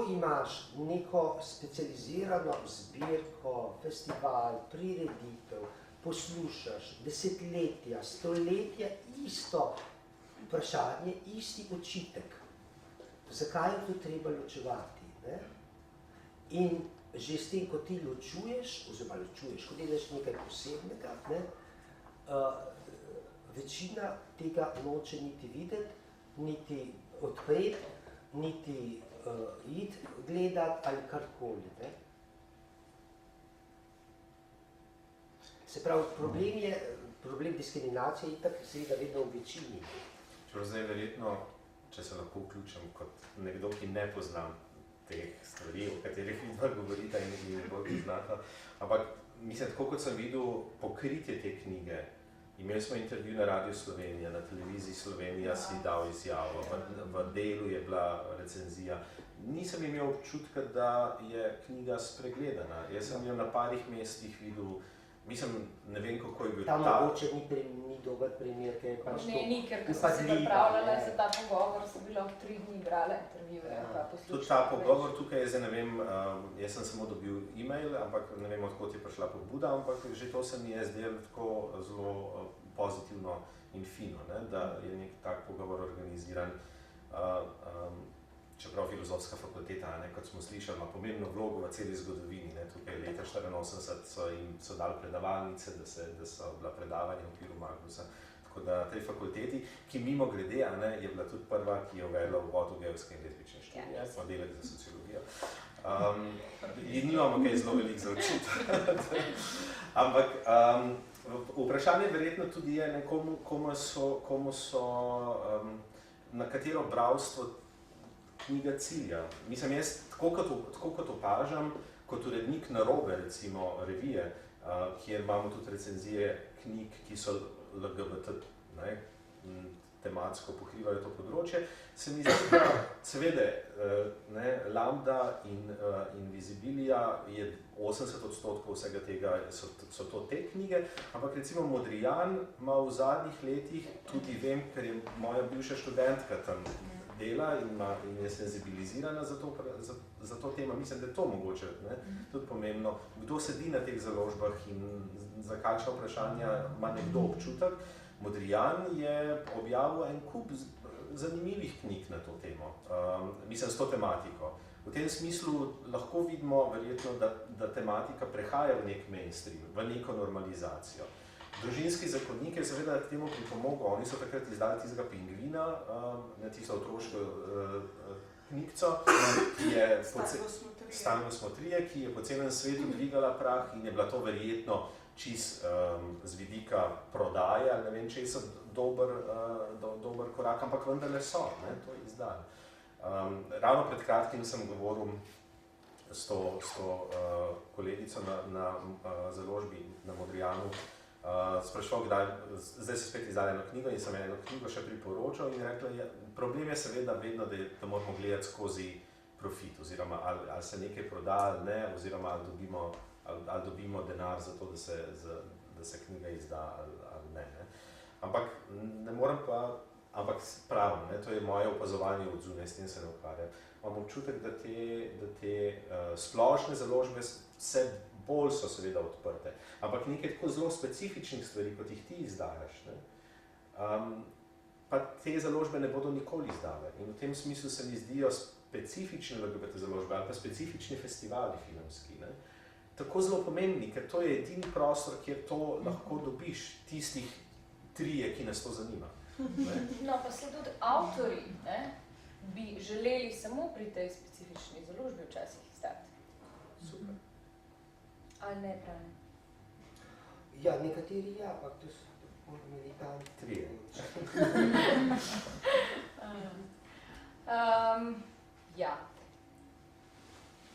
imaš neko specializirano zbirko, festival, prireditev, poslušaš desetletja, stoletja isto vprašanje, isti očitek. Zakaj je to treba ločevati? Ne? In že s tem, ko ti ločuješ, ko delaš nekaj posebnega, ne, večina tega noče niti videti, niti odpreti, niti iti gledati ali karkoli. Ne. Se pravi, problem diskriminacije je itak seveda vedno v večini. Čeprav zdaj verjetno, če se lahko vključim kot nekdo, ki ne poznam teh stvari, o katerih vidva govorita in ne bolj poznata, ampak mislim, tako kot sem videl pokritje te knjige, imeli smo intervju na Radio Slovenija, na televiziji Slovenija si dal izjavo, v Delu je bila recenzija. Nisem imel občutka, da je knjiga spregledana. Jaz sem jo na parih mestih videl, mislim, ne vem, kako je bil ta. Ta mogoče ni dober primer, ker je pač to upadljiva. Ne, ker ko sem se pripravljala za ta pogovor, so bila 3 dni brala intervjuje, pa poslušala. Tudi ta pogovor tukaj, zdaj ne vem, jaz sem samo dobil e-mail, ampak ne vem, odkot je prišla pobuda, ampak že to se mi je zdelo tako zelo pozitivno in fino, ne, da je nek tak pogovor organiziran. Čeprav filozofska fakulteta, ne, kot smo slišali, ima pomembno vlogo v celi zgodovini. Ne. Tukaj leta 1984 so dali predavalnice, da so bila predavanja v okviru Magnusa. Tako da tej fakulteti, ki mimo grede, je bila tudi prva, ki je uvedla uvod v gejevske in lezbične študije, oddelek za sociologijo. In nimamo kaj zelo veliko za učiti. Ampak vprašanje verjetno tudi je, komu so, na katero bralstvo knjiga cilja. Mislim, jaz tako kot opažam, kot urednik Narobe, recimo revije, kjer imamo tudi recenzije knjig, ki so LGBT, tematsko pokrivajo to področje, se mi zdi, da seveda Lambda in Visibilia je 80% vsega tega, so to te knjige, ampak recimo Modrijan ima v zadnjih letih, tudi vem, ker je moja bivša študentka tam dela in je senzibilizirana za to temo. Mislim, da je to mogoče tudi pomembno, kdo sedi na teh založbah in za kakšna vprašanja ima nekdo občutek. Modrijan je objavil en kup zanimivih knjig na to temo, mislim, s to tematiko. V tem smislu lahko vidimo verjetno, da tematika prehaja v nek mainstream, v neko normalizacijo. Družinski zakonik je seveda k temu pripomogel. Oni so takrat izdali tistega Pingvina, tisto otroško knjigco, ki je Stalno smotrije, ki je po celem svetu dvigala prah in je bila to verjetno čist z vidika prodaje, ali ne vem, če so dober korak, ampak vendarle so, to izdali. Ravno pred kratkim sem govoril s to kolegico na založbi na Modrijanu, sprašval, zdaj se spet izdali eno knjigo in sem eno knjigo še priporočal in rekla, problem je seveda vedno, da moramo gledati skozi profit, oziroma ali se nekaj proda ali ne, oziroma ali dobimo denar za to, da se knjiga izda ali ne. Ampak ne morem pa, ampak pravim, to je moje opazovanje od zunaj, s tem se ne ukvarjam. Imam občutek, da te splošne založbe vse bolj so seveda odprte, ampak nekaj tako zelo specifičnih stvari, kot jih ti izdajaš, pa te založbe ne bodo nikoli izdale. In v tem smislu se mi zdijo specifične LGBT založbe ali pa specifični festivali filmski, tako zelo pomembni, ker to je edini prostor, kjer to lahko dobiš, tistih trije, ki nas to zanima. No, pa se tudi avtori bi želeli samo pri tej specifični založbi včasih izdati. Super. Ali ne pravim? Ja, nekateri ja, ampak to so militanti. Trije. Ja.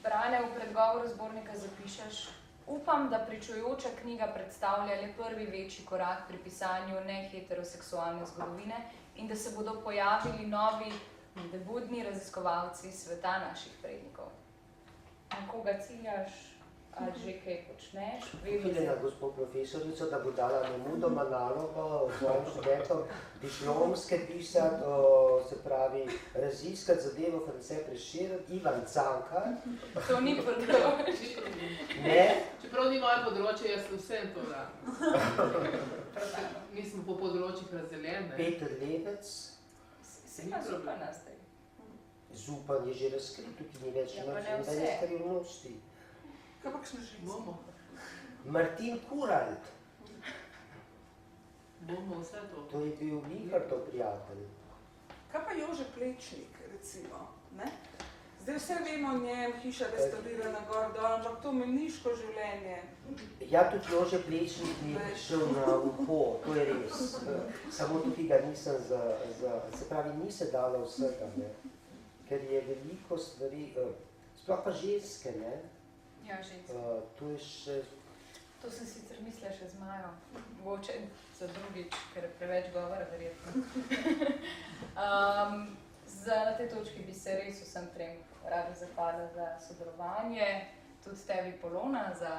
Brane, v predgovoru zbornika zapišeš: upam, da pričujoča knjiga predstavlja le prvi večji korak pri pisanju neheteroseksualne zgodovine in da se bodo pojavili novi debudni raziskovalci sveta naših prednikov. Na koga ciljaš? Ali že kaj počneš? Videla gospod profesorico, da bo dala nemudoma nalogo svojim študentom diplomske pisati, se pravi, raziskati zadevo France Prešeren, Ivan Cankar. To ni področje. Ne? Čeprav ni moje področje, jaz vsem to dam. Mi smo po področjih razdeljeni. Peter Levec. Si pa Zupan zdaj. Zupan je že razkrit, tukaj ni več nobene skrivnosti. Kaj pa kakšne ženske? Martin Kuralt. Bomo vse to. To je bil Lihartov prijatelj. Kaj pa Jože Plečnik, recimo? Zdaj vse vemo o njem, hiša restaurirana gor dol, ampak to meniško življenje. Ja, tudi Jože Plečnik mi je šel na uho, to je res. Samo tukaj ga nisem se pravi, ni se dalo vsega, ker je veliko stvari, sploh pa ženske, Ja, ženske. To je še... To sem sicer mislila še z Majo, mogoče za drugič, ker je preveč govora, verjetno. Na tej točki bi se res vsem trem rada zahvalila za sodelovanje, tudi tebi, Polona, za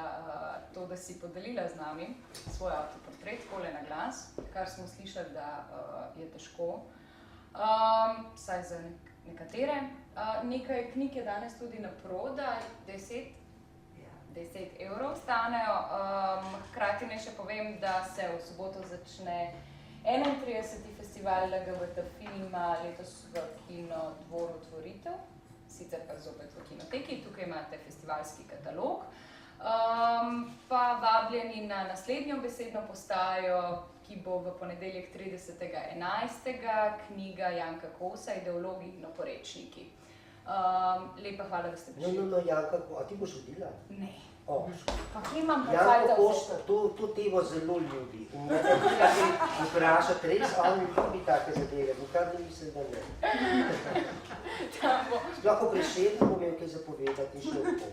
to, da si podelila z nami svoj avtoportret, takole na glas, kar smo slišali, da je težko, vsaj za nekatere. Nekaj knjig je danes tudi na prodaj, 10 evrov stanejo. Hkrati naj še povem, da se v soboto začne 31. festival LGBT filma, letos v Kinodvoru Otvoritev, sicer pa zopet v Kinoteki, tukaj imate festivalski katalog. Pa vabljeni na naslednjo besedno postajo, ki bo v ponedeljek 30.11. knjiga Janka Kosa, Ideologi in oporečniki. Lepa hvala, da ste prišli. No, Janka, a ti boš vodila? Ne. O, Pa kje imam pa Janko cajta Kosta, to temo zelo ljubi. In ne da vprašati, res on ljubi take zadeve, nikar ne mislim, da ne. Sploh v Prešernu bom imel kaj zapovedati in šlo v tom.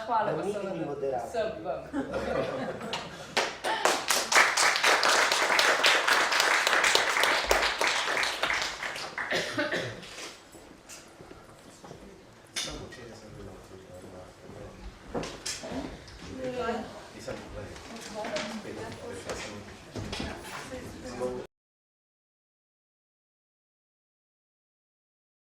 Hvala, Da niti ni moderator. vsem vam.